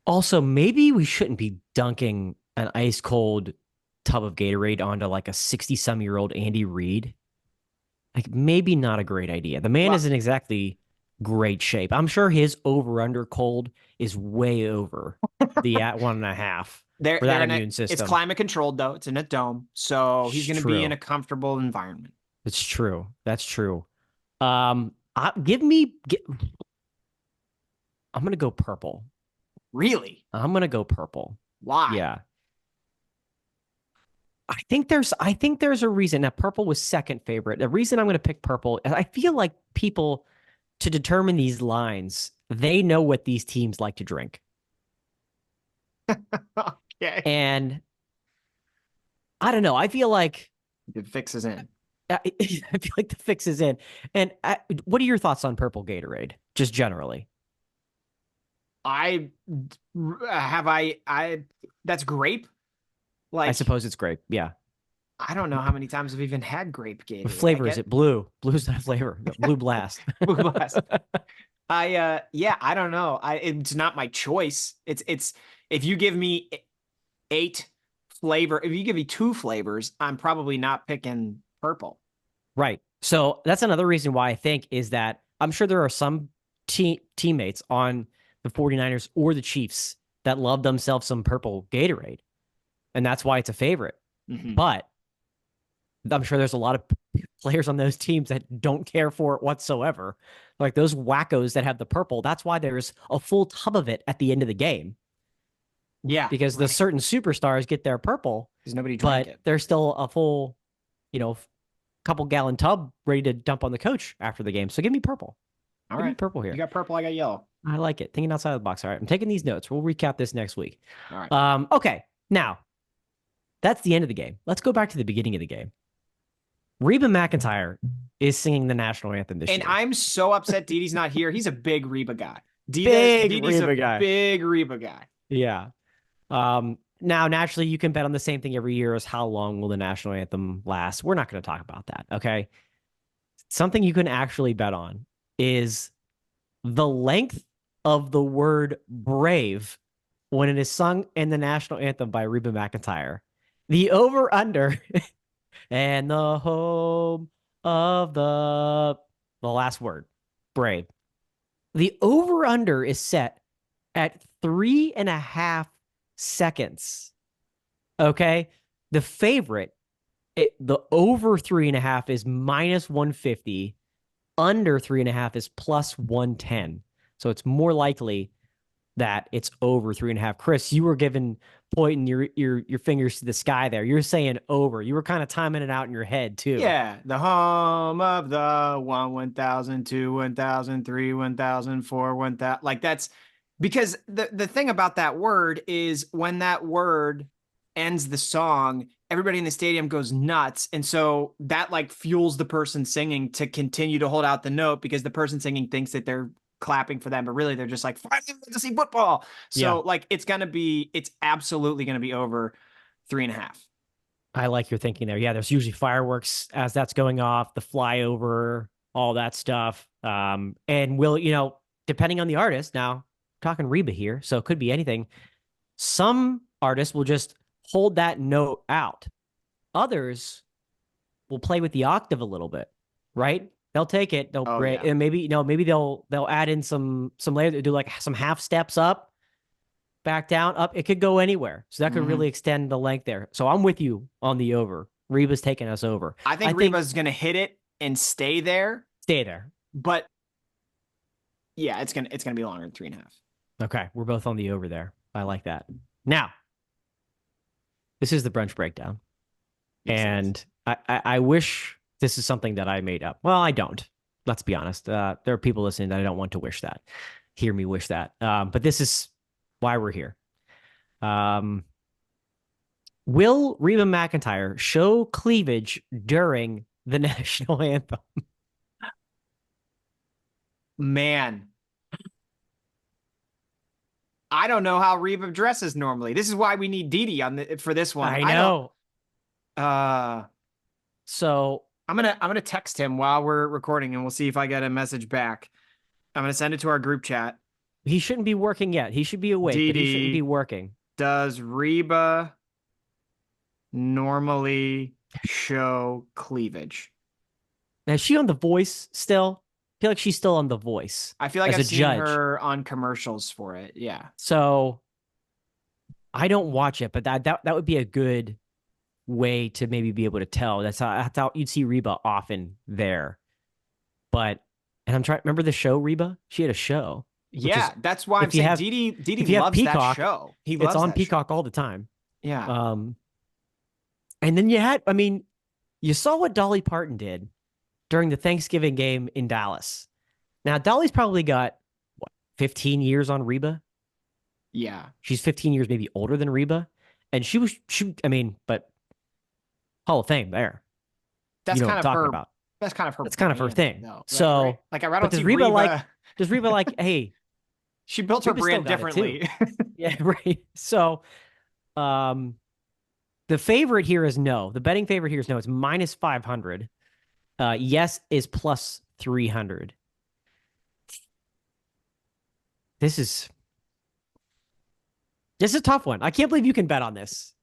Also, maybe we shouldn't be dunking an ice cold tub of Gatorade onto like a 60-some-year-old Andy Reid. Like maybe not a great idea. The man Well, isn't exactly great shape. I'm sure his over under cold is way over the at 1.5 they're for that they're in a, immune it's system. climate controlled though. It's in a dome. So he's It's going to be in true. a comfortable environment. It's true. That's true. Give me. I'm gonna go purple. Really? I'm gonna go purple. Why? Yeah. I think there's a reason. Now, purple was second favorite. The reason I'm gonna pick purple, I feel like people to determine these lines, they know what these teams like to drink. Okay. And I don't know. I feel like The fix is in. I feel like the fix is in. And what are your thoughts on purple Gatorade, just generally? I I that's grape. I Like, suppose it's grape. Yeah. I don't know how many times I've even had grape What Gatorade. I flavor is get it? Blue. Blue's not a flavor. Blue Blast. Blue Blast. Yeah, I don't know. It's not my choice. It's if you give me eight if you give me two flavors, I'm probably not picking purple. Right. So that's another reason why I think is that I'm sure there are some teammates on the 49ers or the Chiefs that love themselves some purple Gatorade. And that's why it's a favorite. Mm-hmm. But I'm sure there's a lot of players on those teams that don't care for it whatsoever. Like those wackos that have the purple, that's why there's a full tub of it at the end of the game. Yeah, Because the certain superstars get their purple, because nobody drank but it. there's still a full, couple gallon tub ready to dump on the coach after the game. So give me purple. All Give me right, purple here. you got purple, I got yellow. I like it. Thinking outside of the box. All right. I'm taking these notes. We'll recap this next week. All right. Okay. Now, that's the end of the game. Let's go back to the beginning of the game. Reba McEntire is singing the national anthem this year. And I'm so upset Didi's not here. He's a big Reba guy. Didi's a guy. big Reba guy. Yeah. Now, naturally, you can bet on the same thing every year as how long will the national anthem last. We're not going to talk about that. Okay. Something you can actually bet on is the length of the word brave when it is sung in the national anthem by Reba McEntire. The over under and the home of the last word, brave. The over under is set at 3.5 seconds. Okay. The favorite, the over 3.5 is minus 150. Under 3.5 is plus 110. So it's more likely that it's over 3.5. Chris, you were pointing your fingers to the sky there. You're saying over. You were kind of timing it out in your head too. Yeah, the home of the 1,000, 2, 1,000, 3, 1,000, 4, 1,000. Like that's because the thing about that word is when that word ends the song, everybody in the stadium goes nuts. And so that like fuels the person singing to continue to hold out the note because the person singing thinks that they're clapping for them, but really they're just like, finally to see football. So like it's absolutely going to be over 3.5. I like your thinking there. Yeah, there's usually fireworks as that's going off, the flyover, all that stuff. And depending on the artist, now talking Reba here, so it could be anything. Some artists will just hold that note out. Others will play with the octave a little bit, right? They'll take it, and maybe they'll add in some layers, do like some half steps up, back down, up. It could go anywhere. So that could really extend the length there. So I'm with you on the over. Reba's taking us over. I think Reba's going to hit it and stay there. But yeah, it's going to be longer than 3.5. Okay. We're both on the over there. I like that. Now, this is the brunch breakdown. Yes, and I wish this is something that I made up. Well, I don't. Let's be honest. There are people listening that I don't want to hear me wish that. But this is why we're here. Will Reba McEntire show cleavage during the national anthem? Man, I don't know how Reba dresses normally. This is why we need Didi for this one. I know. So I'm gonna text him while we're recording, and we'll see if I get a message back. I'm gonna send it to our group chat. He shouldn't be working yet. He should be awake, but he shouldn't be working. Does Reba normally show cleavage? Now, is she on The Voice still? I feel like she's still on The Voice. I feel like I've seen her on commercials for it. Yeah. So I don't watch it, but that would be a good way to maybe be able to tell. That's how you'd see Reba often there. And I'm trying. Remember the show Reba? She had a show. Yeah, that's why I'm saying Didi loves Peacock, that show. It's on Peacock all the time. Yeah. And then you saw what Dolly Parton did during the Thanksgiving game in Dallas. Now, Dolly's probably got 15 years on Reba. Yeah. She's 15 years maybe older than Reba. And I mean, but Hall of Fame there. You That's know what I'm kind of talking her about. that's kind of her That's kind of her brand thing. though. Right? So, Like I but don't see Reba. Does Reba like, hey, She built her Reba still brand got it too. differently. Yeah, right. So, um, the favorite here is no. The betting favorite here is no. It's minus 500. Yes is plus 300. This is a tough one. I can't believe you can bet on this,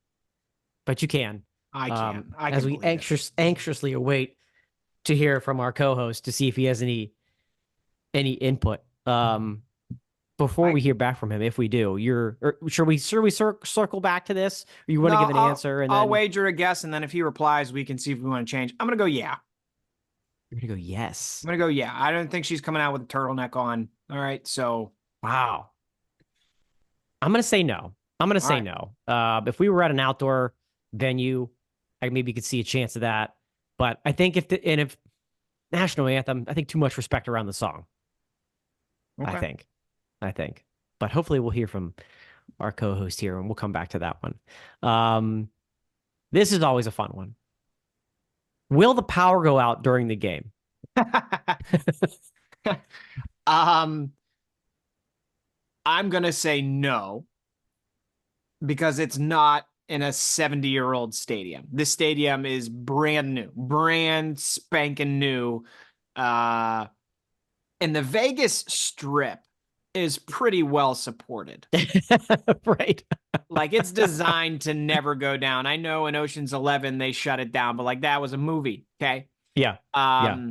but you can. I can. I As can we believe it. anxiously await to hear from our co-host to see if he has any input. Before I we hear back from him, if we do, or should we circle back to this? Or you want no, to give an answer and I'll then wager a guess, and then if he replies, we can see if we want to change. I'm gonna go yeah. you're gonna go yes. I'm gonna go yeah. I don't think she's coming out with a turtleneck on. All right, so Wow. I'm gonna say no. I'm gonna all say right. no. If we were at an outdoor venue, I maybe could see a chance of that. But I think if national anthem, I think too much respect around the song. I Okay. think. I think. But hopefully we'll hear from our co-host here and we'll come back to that one. This is always a fun one. Will the power go out during the game? um, I'm gonna say no because it's not in a 70-year-old stadium. This stadium is brand new, brand spanking new. Uh, and the Vegas Strip is pretty well supported. Right. Like it's designed to never go down. I know in Ocean's 11 they shut it down, but like that was a movie, okay? Yeah. Yeah.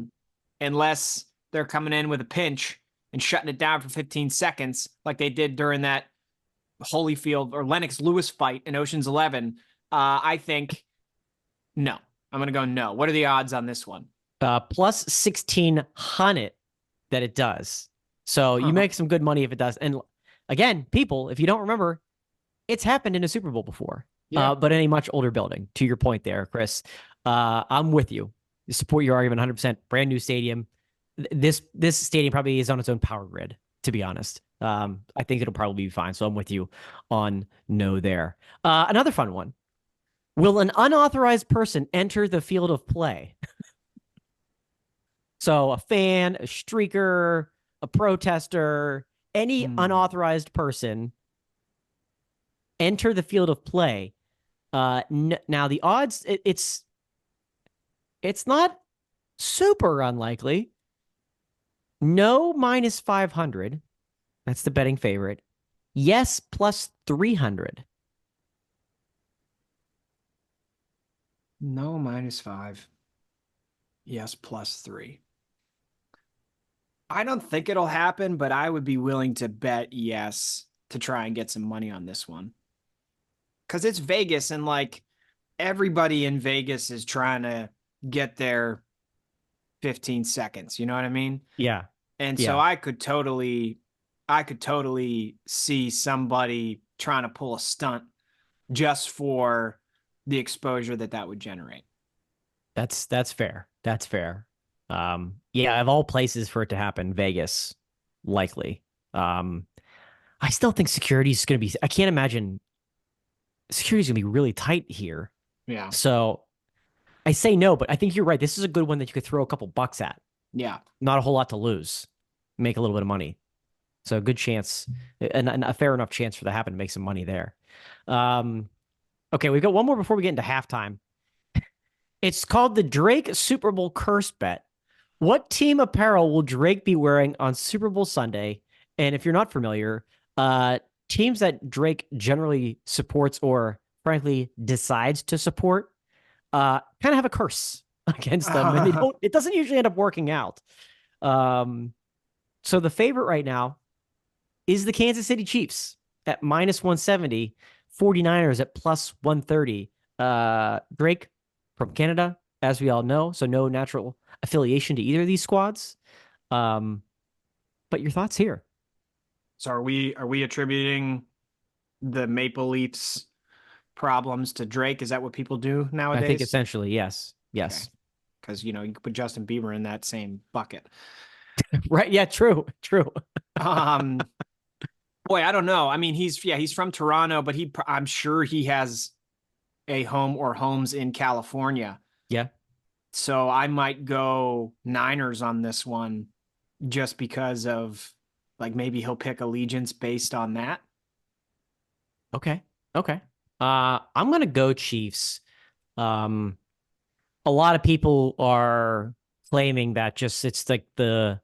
Unless they're coming in with a pinch and shutting it down for 15 seconds like they did during that Holyfield or Lennox Lewis fight in Ocean's 11, I think no. I'm going to go no. What are the odds on this one? Plus 1,600 that it does. So you make some good money if it does. And again, people, if you don't remember, it's happened in a Super Bowl before, Yeah. but in a much older building. To your point there, Chris, I'm with you. Support your argument 100%. Brand new stadium. This stadium probably is on its own power grid, to be honest. I think it'll probably be fine. So I'm with you on no there. Another fun one. Will an unauthorized person enter the field of play? So a fan, a streaker, a protester, any unauthorized person enter the field of play. Now the odds, it's not super unlikely. No minus 500. That's the betting favorite. Yes plus 300. No minus 5. Yes plus 3. I don't think it'll happen, but I would be willing to bet yes to try and get some money on this one. Because it's Vegas and like everybody in Vegas is trying to get their 15 seconds. You know what I mean? Yeah. And Yeah. so I could totally see somebody trying to pull a stunt just for the exposure that would generate. That's fair. That's fair. Yeah, of all places for it to happen, Vegas, likely. I still think security is going to be, I can't imagine security is going to be really tight here. Yeah. So I say no, but I think you're right. This is a good one that you could throw a couple bucks at. Yeah. Not a whole lot to lose. Make a little bit of money. So a good chance, and a fair enough chance for that to happen to make some money there. Okay, we've got one more before we get into halftime. It's called the Drake Super Bowl Curse Bet. What team apparel will Drake be wearing on Super Bowl Sunday? And if you're not familiar, teams that Drake generally supports or frankly decides to support kind of have a curse against them, and it doesn't usually end up working out. So the favorite right now is the Kansas City Chiefs at minus 170, 49ers at plus 130. Drake from Canada, as we all know, so no natural affiliation to either of these squads. But your thoughts here? So are we attributing the Maple Leafs problems to Drake? Is that what people do nowadays? I think essentially, yes. Yes. Because, you could put Justin Bieber in that same bucket. Right. Yeah, true. Well, Boy, I don't know. I mean, he's from Toronto, but I'm sure he has a home or homes in California. Yeah. So I might go Niners on this one just because of like maybe he'll pick allegiance based on that. Okay. Okay. I'm gonna go Chiefs. Um, a lot of people are claiming that just it's like the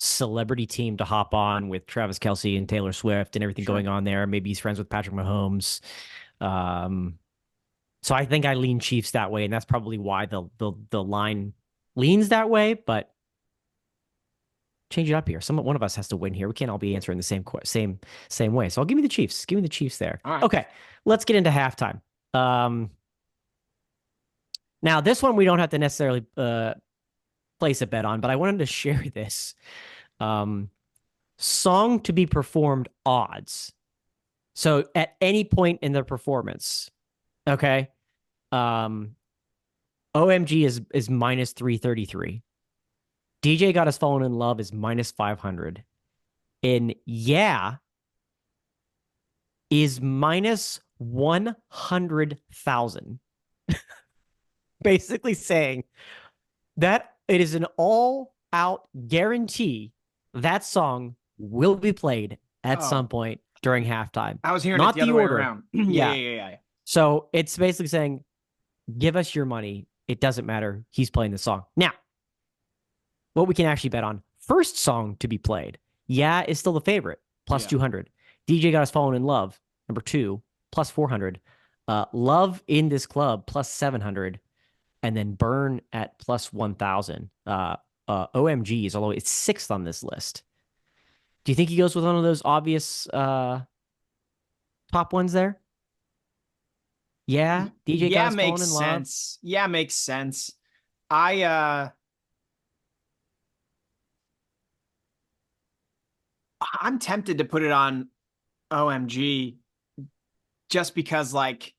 celebrity team to hop on with Travis Kelce and Taylor Swift and everything Sure. going on there. Maybe he's friends with Patrick Mahomes. Um, so I think I lean Chiefs that way, and that's probably why the line leans that way. But change it up here. One of us has to win here. We can't all be answering the same way. So I'll give me the Chiefs. Give me the Chiefs there. All right. Okay, let's get into halftime. Now this one we don't have to necessarily place a bet on, but I wanted to share this. Song to be performed odds. So at any point in the performance, okay, OMG is minus 333. DJ Got Us Fallen in Love is minus 500. And Yeah is minus 100,000. Basically saying that it is an all out guarantee that song will be played at some point during halftime. I was hearing Not it the other way around. Yeah. Yeah. So it's basically saying, give us your money. It doesn't matter. He's playing the song. Now, what we can actually bet on, first song to be played, Yeah is still the favorite, plus 200. DJ Got Us Fallen in Love, number 2, plus 400. Love in This Club, plus 700. And then Burn at plus 1,000. OMG is although it's 6th on this list. Do you think he goes with one of those obvious top ones there? Yeah, DJ Got Us Fallen in Love. Yeah, makes sense. I'm tempted to put it on OMG just because like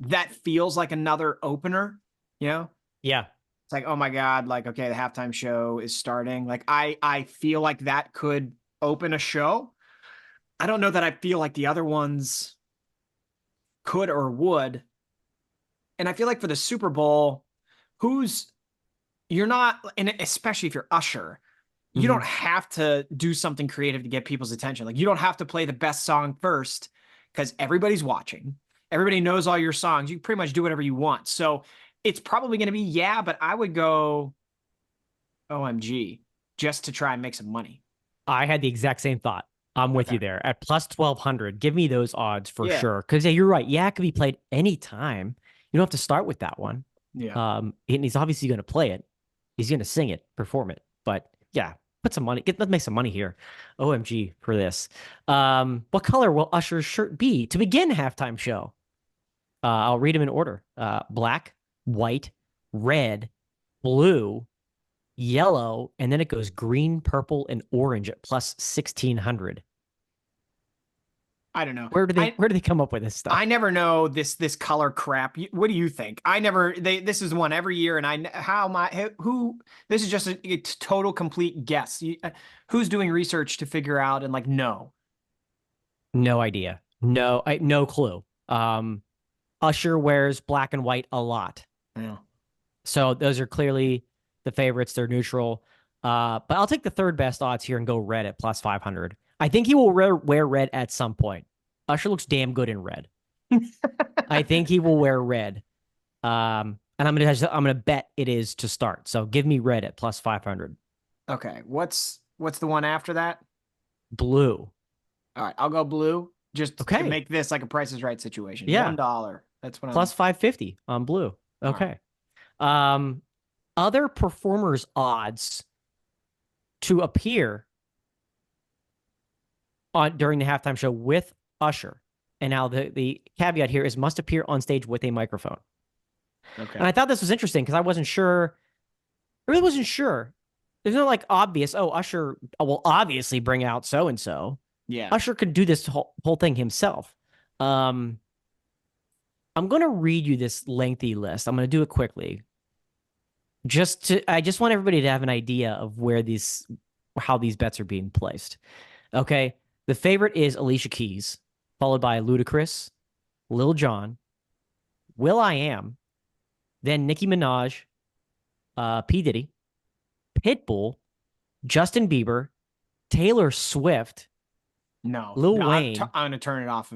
that feels like another opener, you know? Yeah. It's like, oh my God, like, okay, the halftime show is starting. Like I feel like that could open a show. I don't know that I feel like the other ones could or would. And I feel like for the Super Bowl, you're not, and especially if you're Usher, you don't have to do something creative to get people's attention. Like you don't have to play the best song first because everybody's watching. Everybody knows all your songs. You pretty much do whatever you want. So it's probably going to be, yeah, but I would go OMG just to try and make some money. I had the exact same thought. I'm with you there at plus 1,200. Give me those odds for sure. Because yeah, you're right. Yeah, it could be played anytime. You don't have to start with that one. Yeah. And he's obviously going to play it. He's going to sing it, perform it. But yeah, put some money. Let's make some money here. OMG for this. What color will Usher's shirt be to begin halftime show? I'll read them in order. Black, white, red, blue, yellow, and then it goes green, purple, and orange at plus 1,600. I don't know. Where do they come up with this stuff? I never know this color crap. What do you think? This is one every year, and this is just a total complete guess. Who's doing research to figure out and like no idea. No clue. Usher wears black and white a lot. Yeah. So those are clearly the favorites. They're neutral. But I'll take the third best odds here and go red at plus 500. I think he will wear red at some point. Usher looks damn good in red. I think he will wear red. And I'm gonna bet it is to start. So give me red at plus 500. Okay. What's the one after that? Blue. All right, I'll go blue. Just to make this like a Price is Right situation. Yeah. $1. That's what plus 550 on blue. Okay. Right. Other performers' odds to appear during the halftime show with Usher. And now the caveat here is must appear on stage with a microphone. Okay. And I thought this was interesting because I wasn't sure. I really wasn't sure. There's no like obvious, Usher will obviously bring out so-and-so. Yeah. Usher could do this whole thing himself. I'm going to read you this lengthy list. I'm going to do it quickly. I just want everybody to have an idea of how these bets are being placed. Okay. The favorite is Alicia Keys, followed by Ludacris, Lil Jon, Will I Am, then Nicki Minaj, P. Diddy, Pitbull, Justin Bieber, Taylor Swift, No, Lil no, Wayne. I'm gonna turn it off.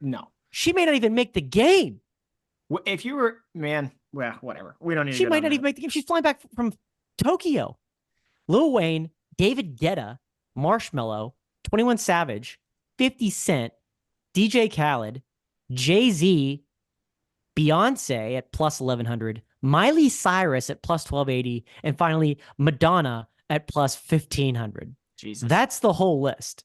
No. She may not even make the game. If you were, man, well, whatever. We don't need to She get might on not that. even make the game. She's flying back from Tokyo. Lil Wayne, David Guetta, Marshmello, 21 Savage, 50 Cent, DJ Khaled, Jay-Z, Beyonce at plus 1100, Miley Cyrus at plus 1280, and finally Madonna at plus 1500. Jesus. That's the whole list.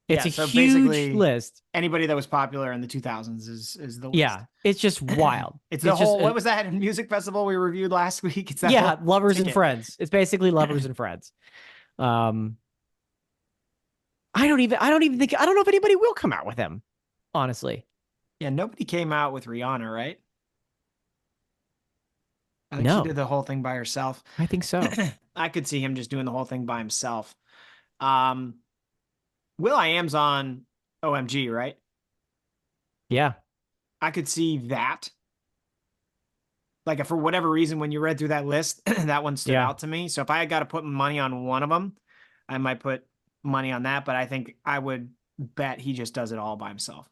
It's Yeah, a so huge basically, list. Anybody that was popular in the 2000s is the list. Yeah, it's just wild. It's the whole, what was that music festival we reviewed last week? It's that yeah, whole lovers and ticket. friends. It's basically lovers and friends. I don't even think, I don't know if anybody will come out with him, honestly. Yeah, nobody came out with Rihanna, right? I think No. she did the whole thing by herself. I think so. I could see him just doing the whole thing by himself. Will I Am's on OMG, right? Yeah. I could see that. Like, if for whatever reason, when you read through that list, that one stood out to me. So if I had got to put money on one of them, I might put money on that. But I think I would bet he just does it all by himself.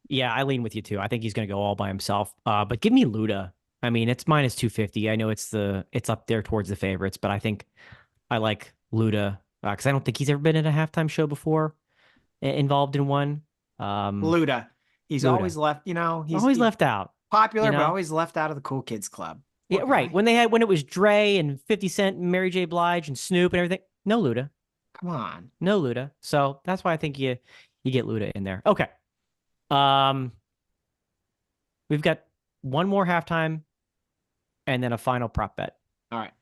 Yeah, I lean with you too. I think he's going to go all by himself. But give me Luda. I mean, it's minus 250. I know it's up there towards the favorites, but I think I like Luda because I don't think he's ever been in a halftime show before, involved in one. Luda, he's Luda. always left. He's always left out. Popular, but always left out of the cool kids club. Yeah, right. When it was Dre and 50 Cent and Mary J. Blige and Snoop and everything, no Luda. Come on, no Luda. So that's why I think you get Luda in there. Okay. We've got one more halftime and then a final prop bet. All right.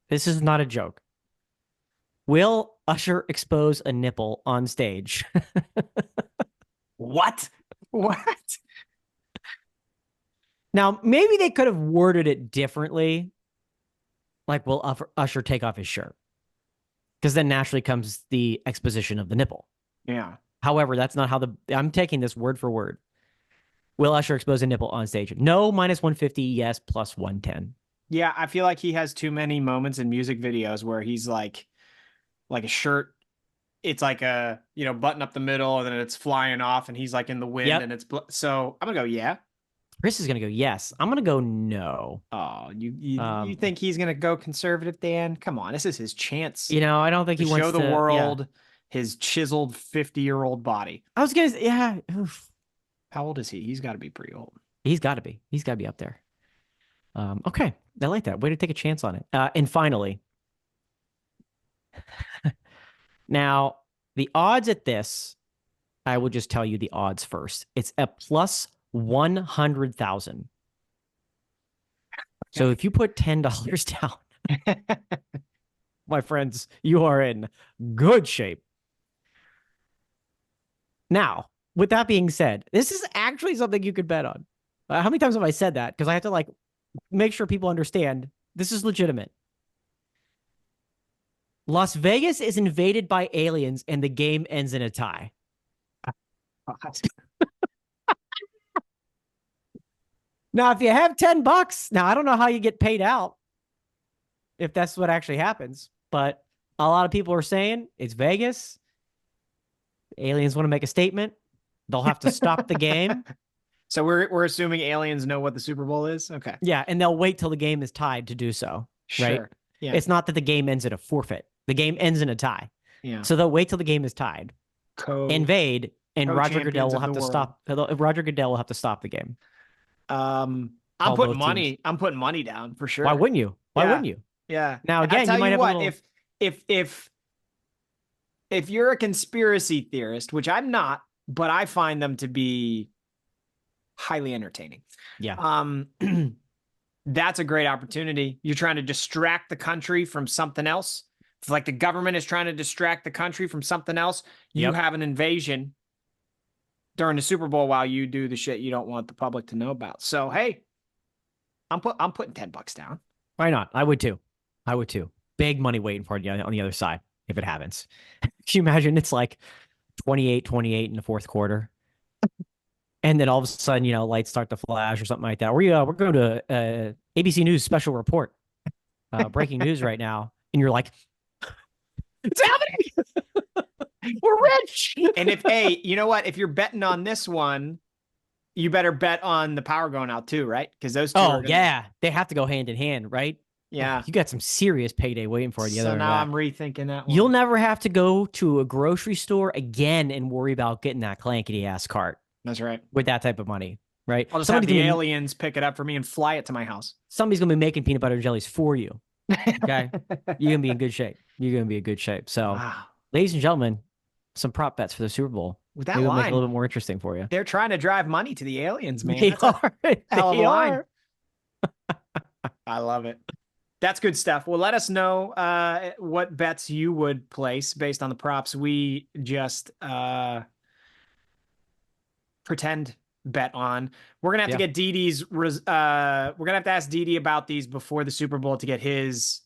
This is not a joke. Will Usher expose a nipple on stage? What? Now, maybe they could have worded it differently. Like, will Usher take off his shirt? Because then naturally comes the exposition of the nipple. Yeah. However, that's not how I'm taking this word for word. Will Usher expose a nipple on stage? No, minus 150. Yes, plus 110. Yeah, I feel like he has too many moments in music videos where he's like a shirt. It's like a, button up the middle and then it's flying off and he's like in the wind and it's, so I'm going to go, yeah. Chris is going to go, yes. I'm going to go, no. Oh, you think he's going to go conservative, Dan? Come on. This is his chance. I don't think he wants to show the world his chiseled 50-year-old body. I was going to, yeah. Oof. How old is he? He's got to be pretty old. He's got to be. He's got to be up there. Okay. I like that. Way to take a chance on it. And finally, now the odds at this, I will just tell you the odds first. It's a plus 100,000. So if you put $10 down, my friends, you are in good shape. Now, with that being said, this is actually something you could bet on. How many times have I said that? Because I have to make sure people understand this is legitimate. Las Vegas is invaded by aliens and the game ends in a tie. Now, if you have $10, now I don't know how you get paid out if that's what actually happens, but a lot of people are saying it's Vegas. Aliens want to make a statement. They'll have to stop the game. So we're assuming aliens know what the Super Bowl is? Okay. Yeah, and they'll wait till the game is tied to do so. Right? Sure. Yeah. It's not that the game ends in a forfeit. The game ends in a tie. Yeah. So they'll wait till the game is tied. Invade, and Roger Goodell will have to stop. Roger Goodell will have to stop the game. I'm putting money. I'm putting money down for sure. Why wouldn't you? Why wouldn't you? Yeah. Now again, you might have a little... if you're a conspiracy theorist, which I'm not, but I find them to be highly entertaining. Yeah. That's a great opportunity. You're trying to distract the country from something else. It's like the government is trying to distract the country from something else. You have an invasion during the Super Bowl while you do the shit you don't want the public to know about. So, hey, I'm putting $10 down. Why not? I would too. Big money waiting for you on the other side. if it happens. Can you imagine it's like 28-28 in the fourth quarter? And then all of a sudden, lights start to flash or something like that. We're going to ABC News special report, breaking news right now. And you're like, it's happening. We're rich. And hey, you know what? If you're betting on this one, you better bet on the power going out too, right? Because those two are yeah. They have to go hand in hand, right? Yeah. Oh, you got some serious payday waiting for you. So now I'm rethinking that one. You'll never have to go to a grocery store again and worry about getting that clankety ass cart. That's right. With that type of money, right? I'll just have the aliens pick it up for me and fly it to my house. Somebody's going to be making peanut butter jellies for you. Okay? You're going to be in good shape. You're going to be in good shape. So, ladies and gentlemen, some prop bets for the Super Bowl. With that line, make it a little bit more interesting for you. They're trying to drive money to the aliens, man. They are. They are. I love it. That's good stuff. Well, let us know what bets you would place based on the props we just pretend bet on. We're gonna have to get DD's. We're gonna have to ask DD about these before the Super Bowl to get his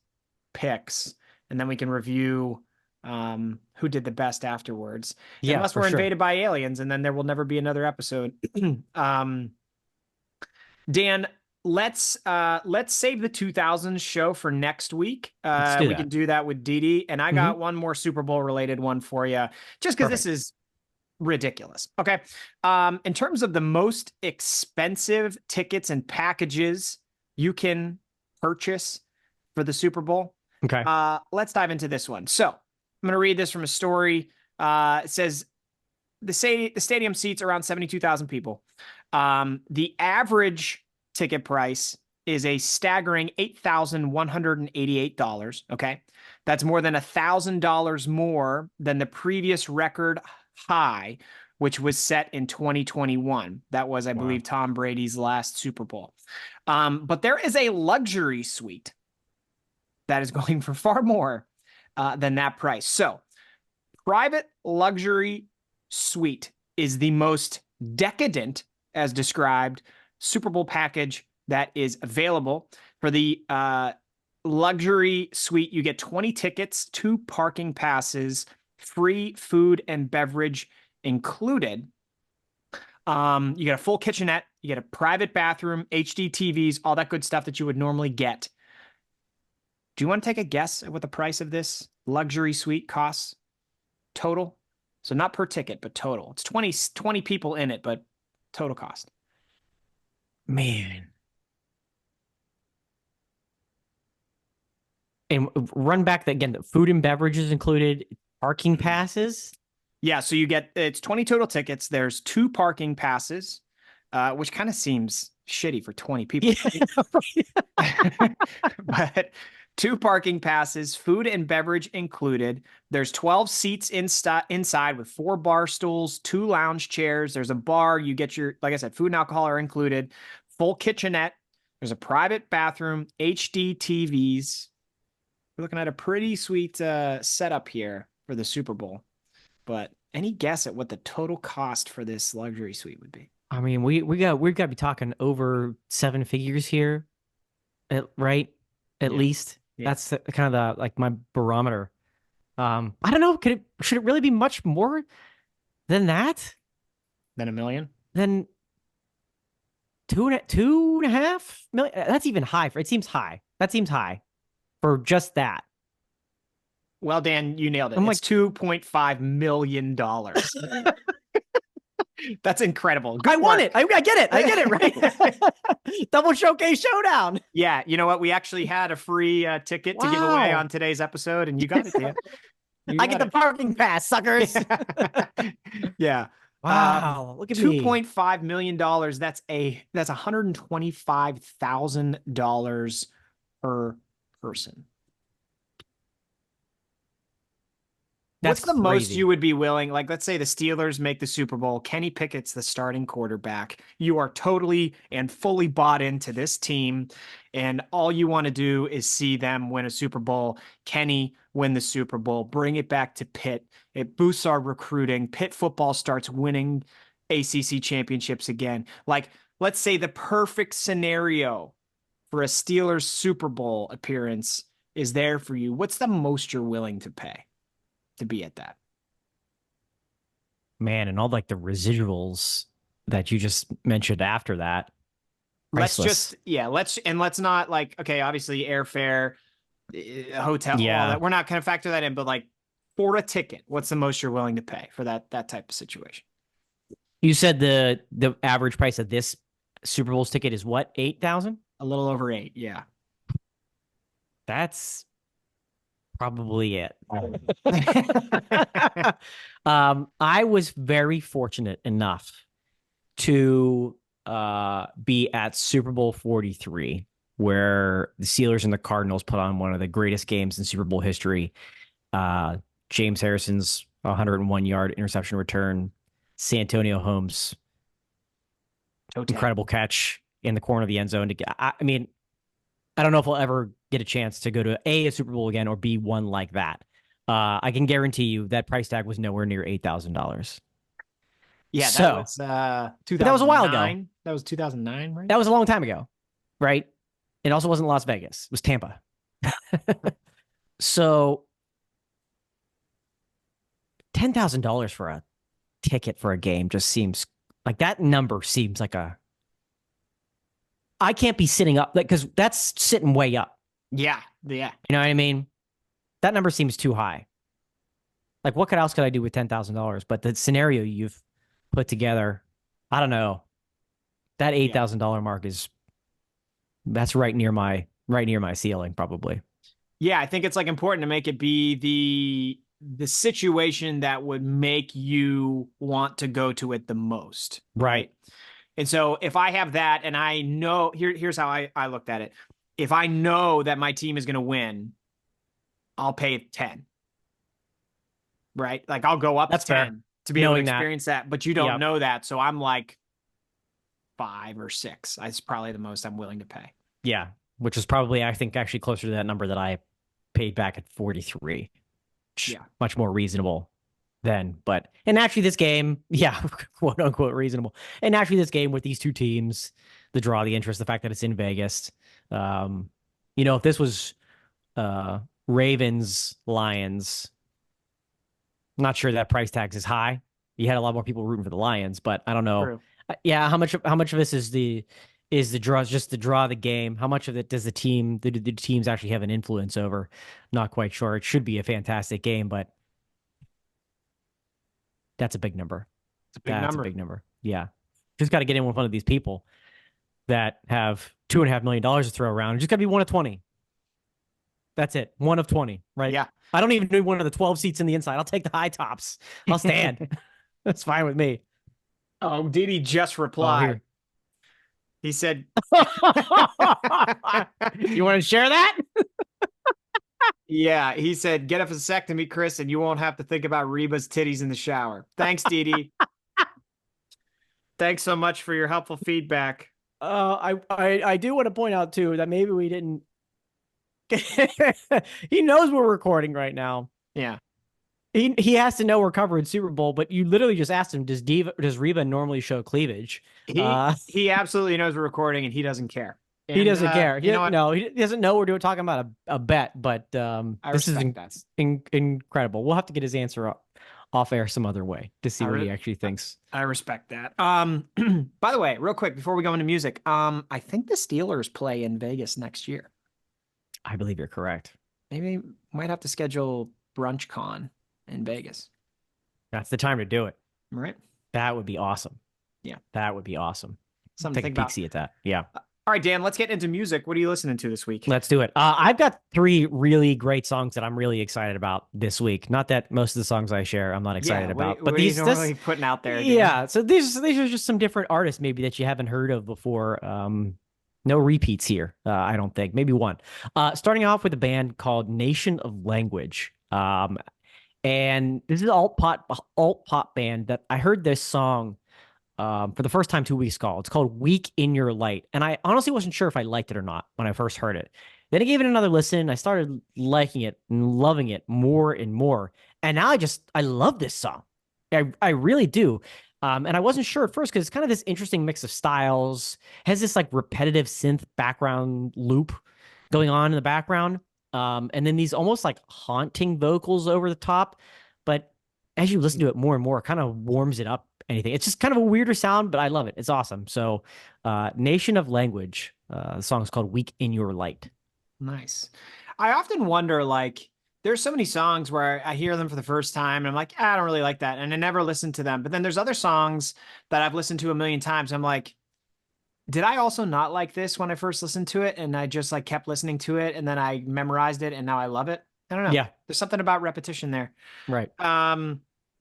picks, and then we can review who did the best afterwards. Yeah, unless we're invaded by aliens, and then there will never be another episode. Dan, let's save the 2000s show for next week. We can do that with DD, and I got one more Super Bowl related one for you, just because this is ridiculous. Okay. In terms of the most expensive tickets and packages you can purchase for the Super Bowl. Okay. Let's dive into this one. So I'm going to read this from a story. It says the stadium seats around 72,000 people. The average ticket price is a staggering $8,188. Okay. That's more than $1,000 more than the previous record high, which was set in 2021. That was, I believe, Tom Brady's last Super Bowl. But there is a luxury suite that is going for far more than that price. So, private luxury suite is the most decadent, as described, Super Bowl package that is available. For the luxury suite, you get 20 tickets, 2 parking passes, free food and beverage included. You get a full kitchenette, you get a private bathroom, HD TVs, all that good stuff that you would normally get. Do you want to take a guess at what the price of this luxury suite costs total? So not per ticket, but total. It's 20 people in it, but total cost. Man. And run back again, the food and beverages included, parking passes. Yeah, so it's 20 total tickets. There's 2 parking passes, which kind of seems shitty for 20 people. Yeah. But 2 parking passes, food and beverage included. There's 12 seats inside with 4 bar stools, 2 lounge chairs. There's a bar. You get like I said, food and alcohol are included. Full kitchenette. There's a private bathroom, HD TVs. We're looking at a pretty sweet setup here for the Super Bowl. But any guess at what the total cost for this luxury suite would be? I mean, we've got to be talking over 7 figures here, right? At least that's kind of my barometer. I don't know. Should it really be much more than that? Than $1 million? Then $2.5 million. That's even high. It seems high. That seems high for just that. Well, Dan, you nailed it. It's $2.5 million. That's incredible. I won it. I get it. I get it, right? Double showcase showdown. Yeah. You know what? We actually had a free ticket to give away on today's episode, and you got it, Dan. I get the parking pass, suckers. Yeah. Wow. Look at me. $2.5 million. That's $125,000 per person. What's the most you would be willing? Like, let's say the Steelers make the Super Bowl. Kenny Pickett's the starting quarterback. You are totally and fully bought into this team, and all you want to do is see them win a Super Bowl. Kenny win the Super Bowl. Bring it back to Pitt. It boosts our recruiting. Pitt football starts winning ACC championships again. Like, let's say the perfect scenario for a Steelers Super Bowl appearance is there for you. What's the most you're willing to pay? to be at that. Man, and all like the residuals that you just mentioned after that. Priceless. Let's not like, okay, obviously airfare, hotel, all that. We're not going to factor that in, but like for a ticket, what's the most you're willing to pay for that type of situation? You said the average price of this Super Bowl's ticket is what? 8,000? A little over 8, yeah. That's probably it. I was very fortunate enough to be at Super Bowl 43, where the Steelers and the Cardinals put on one of the greatest games in Super Bowl history. James Harrison's 101-yard interception return, Santonio Holmes' incredible catch in the corner of the end zone. I mean, I don't know if we'll ever get a chance to go to a Super Bowl again or B one like that. I can guarantee you that price tag was nowhere near $8,000. Yeah, that was 2009. That was a while ago. That was 2009, right? That was a long time ago, right? It also wasn't Las Vegas. It was Tampa. So $10,000 for a ticket for a game just seems like that number seems like a. I can't be sitting up because that's sitting way up. Yeah. You know what I mean? That number seems too high. Like, what else could I do with $10,000? But the scenario you've put together, I don't know. That $8,000 mark that's right near my ceiling, probably. Yeah, I think it's like important to make it be the situation that would make you want to go to it the most. Right. And so if I have that and I know, here's how I looked at it. If I know that my team is going to win, I'll pay 10. Right? Like I'll go up That's 10 fair. To be able to experience that. But you don't know that. So I'm like 5 or 6. That's probably the most I'm willing to pay. Yeah. Which is probably, I think, actually closer to that number that I paid back at 43. Yeah. Much more reasonable then. And naturally this game, quote unquote reasonable. And naturally this game with these two teams, the draw, the interest, the fact that it's in Vegas. If this was Ravens, Lions, I'm not sure that price tag is high. You had a lot more people rooting for the Lions, but I don't know. True. Yeah, how much of this is the draw, just the draw of the game? How much of it does the teams actually have an influence over? Not quite sure. It should be a fantastic game, but that's a big number. It's a big number. Yeah. Just got to get in with one of these people that have $2.5 million to throw around. Just got to be one of 20. That's it. One of 20, right? Yeah. I don't even need one of the 12 seats in the inside. I'll take the high tops. I'll stand. That's fine with me. Oh, Didi just replied. He said, you want to share that? Yeah, he said, get a vasectomy, Chris, and you won't have to think about Reba's titties in the shower. Thanks, Didi. Thanks so much for your helpful feedback. I do want to point out, too, that maybe we didn't. He knows we're recording right now. Yeah. He has to know we're covering Super Bowl, but you literally just asked him, does Reba normally show cleavage? He absolutely knows we're recording, and he doesn't care. And, he doesn't care. He doesn't know we're talking about a bet, but this is incredible. We'll have to get his answer off air some other way to see what he actually thinks. I respect that. By the way, real quick, before we go into music, I think the Steelers play in Vegas next year. I believe you're correct. Maybe might have to schedule BrunchCon in Vegas. That's the time to do it. Right. That would be awesome. Yeah. That would be awesome. Something Take a peek see at that. Yeah. All right, Dan, let's get into music. What are you listening to this week? Let's do it. I've got 3 really great songs that I'm really excited about this week. Not that most of the songs I share I'm not excited about, but these normally putting out there. Dan? Yeah. So these are just some different artists maybe that you haven't heard of before. No repeats here. I don't think. Maybe one. Starting off with a band called Nation of Language. And this is an alt pop band that I heard this song for the first time 2 weeks ago. It's called Weak in Your Light. And I honestly wasn't sure if I liked it or not when I first heard it. Then I gave it another listen. I started liking it and loving it more and more. And now I love this song. I really do. And I wasn't sure at first because it's kind of this interesting mix of styles, has this like repetitive synth background loop going on in the background. And then these almost like haunting vocals over the top. as you listen to it more and more, it kind of warms it up. Anything. It's just kind of a weirder sound, but I love it. It's awesome. So, Nation of Language. The song is called "Weak in Your Light." Nice. I often wonder, like, there's so many songs where I hear them for the first time and I'm like, "Ah, I don't really like that. And I never listen to them. But then there's other songs that I've listened to a million times. I'm like, did I also not like this when I first listened to it? And I just like kept listening to it and then I memorized it and now I love it. I don't know. Yeah, There's something about repetition there. right.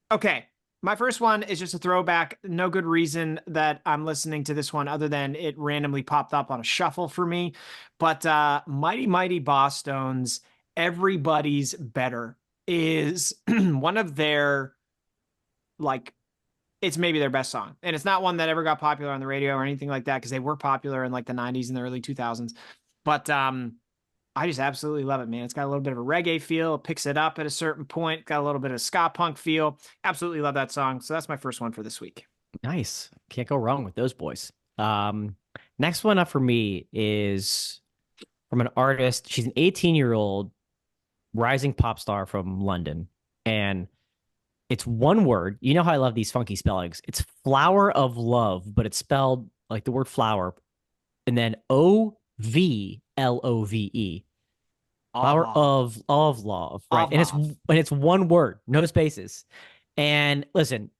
Okay. My first one is just a throwback. No good reason that I'm listening to this one other than it randomly popped up on a shuffle for me. But Mighty Mighty Boss Stones, Everybody's Better is one of their, like, it's maybe their best song. And it's not one that ever got popular on the radio or anything like that because they were popular in like the 90s and the early 2000s. But I just absolutely love it, man. It's got a little bit of a reggae feel. It picks it up at a certain point. Got a little bit of ska punk feel. Absolutely love that song. So that's my first one for this week. Nice. Can't go wrong with those boys. Next one up for me is from an artist. She's an 18-year-old rising pop star from London. And it's one word. You know how I love these funky spellings. It's Flower of Love, but it's spelled like the word flower and then Ovlove. Flower Oh, of love, right? of And love. it's one word, no spaces. And listen,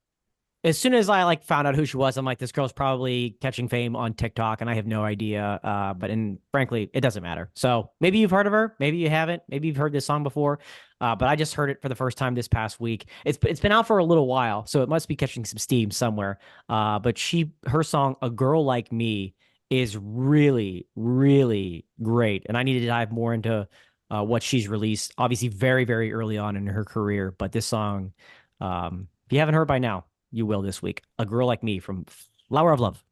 as soon as I like found out who she was, I'm like, this girl's probably catching fame on TikTok, and I have no idea. But frankly, it doesn't matter. So maybe you've heard of her, maybe you haven't, maybe you've heard this song before. But I just heard it for the first time this past week. It's been out for a little while, so it must be catching some steam somewhere. But her song "A Girl Like Me" is really, really great, and I need to dive more into what she's released. Obviously, very, very early on in her career, but this song, if you haven't heard by now, you will this week. A Girl Like Me from Flower of Love.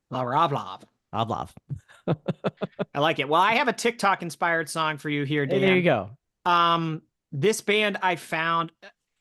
Love, love, love. Of Love. I like it. Well, I have a TikTok inspired song for you here, Hey, there you Dan. go. This band I found,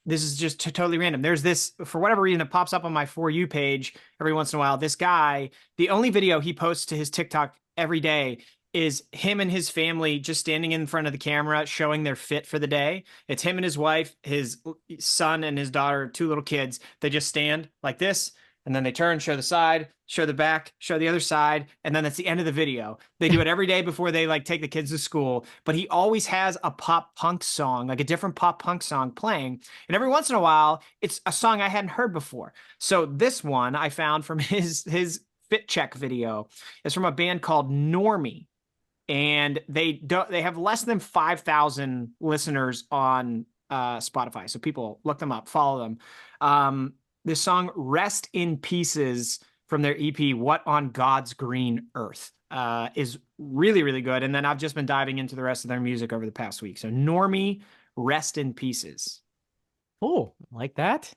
this is just totally random. There's this, for whatever reason, it pops up on my For You page every once in a while. This guy, the only video he posts to his TikTok every day is him and his family just standing in front of the camera showing their fit for the day. It's him and his wife, his son and his daughter, two little kids. They just stand like this and then they turn, show the side, show the back, show the other side, and then that's the end of the video. They do it every day before they like take the kids to school, but he always has a pop punk song, like a different pop punk song playing. And every once in a while, it's a song I hadn't heard before. So this one I found from his fit check video is from a band called Normie, and they have less than 5,000 listeners on Spotify. So people look them up, follow them. This song "Rest in Pieces" from their EP "What on God's Green Earth" is really, really good. And then I've just been diving into the rest of their music over the past week. So Normie, "Rest in Pieces." Oh, like that.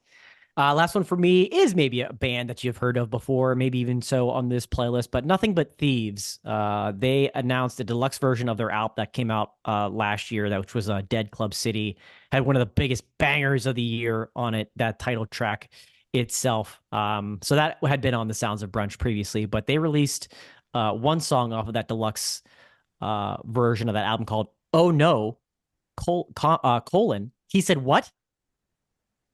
Last one for me is maybe a band that you've heard of before, maybe even so on this playlist, but Nothing But Thieves. They announced a deluxe version of their album that came out last year, which was Dead Club City. Had one of the biggest bangers of the year on it, that title track itself. So that had been on the Sounds of Brunch previously, but they released one song off of that deluxe version of that album called "Oh No, colon." He said, "What?"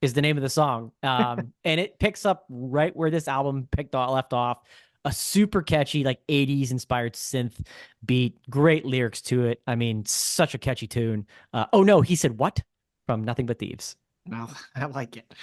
is the name of the song. And it picks up right where this album left off. A super catchy, like 80s inspired synth beat, great lyrics to it. I mean, such a catchy tune. Oh no, he said what? From Nothing But Thieves. Well, I like it.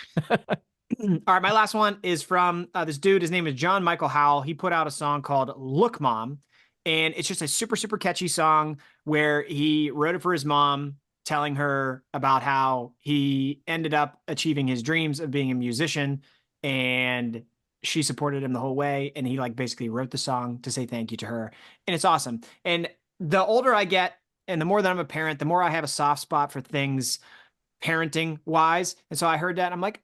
All right, my last one is from this dude. His name is John Michael Howell. He put out a song called "Look Mom," and it's just a super, super catchy song where he wrote it for his mom, telling her about how he ended up achieving his dreams of being a musician, and she supported him the whole way. And he like basically wrote the song to say thank you to her. And it's awesome. And the older I get and the more that I'm a parent, the more I have a soft spot for things parenting wise. And so I heard that and I'm like,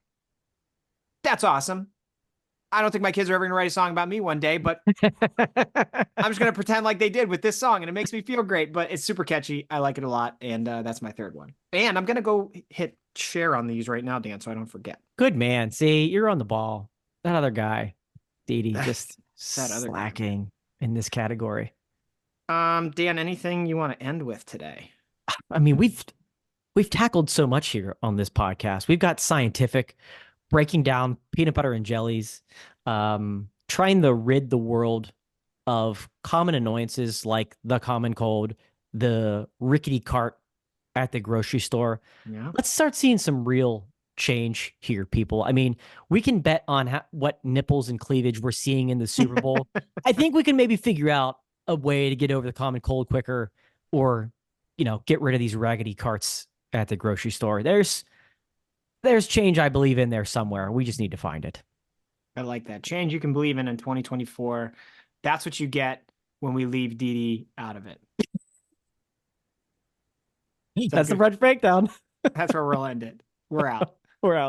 that's awesome. I don't think my kids are ever going to write a song about me one day, but I'm just going to pretend like they did with this song, and it makes me feel great, but it's super catchy. I like it a lot, and that's my third one. And I'm going to go hit share on these right now, Dan, so I don't forget. Good man. See, you're on the ball. That other guy, Didi, just That other guy, slacking in this category. Dan, anything you want to end with today? I mean, we've tackled so much here on this podcast. We've got scientific, breaking down peanut butter and jellies, trying to rid the world of common annoyances like the common cold, the rickety cart at the grocery store. Yeah. Let's start seeing some real change here, people. I mean, we can bet on what nipples and cleavage we're seeing in the Super Bowl. I think we can maybe figure out a way to get over the common cold quicker, or, get rid of these raggedy carts at the grocery store. There's change I believe in there somewhere. We just need to find it. I like that. Change you can believe in 2024. That's what you get when we leave Didi out of it. That's the brunch breakdown. That's where we'll end it. We're out. We're out.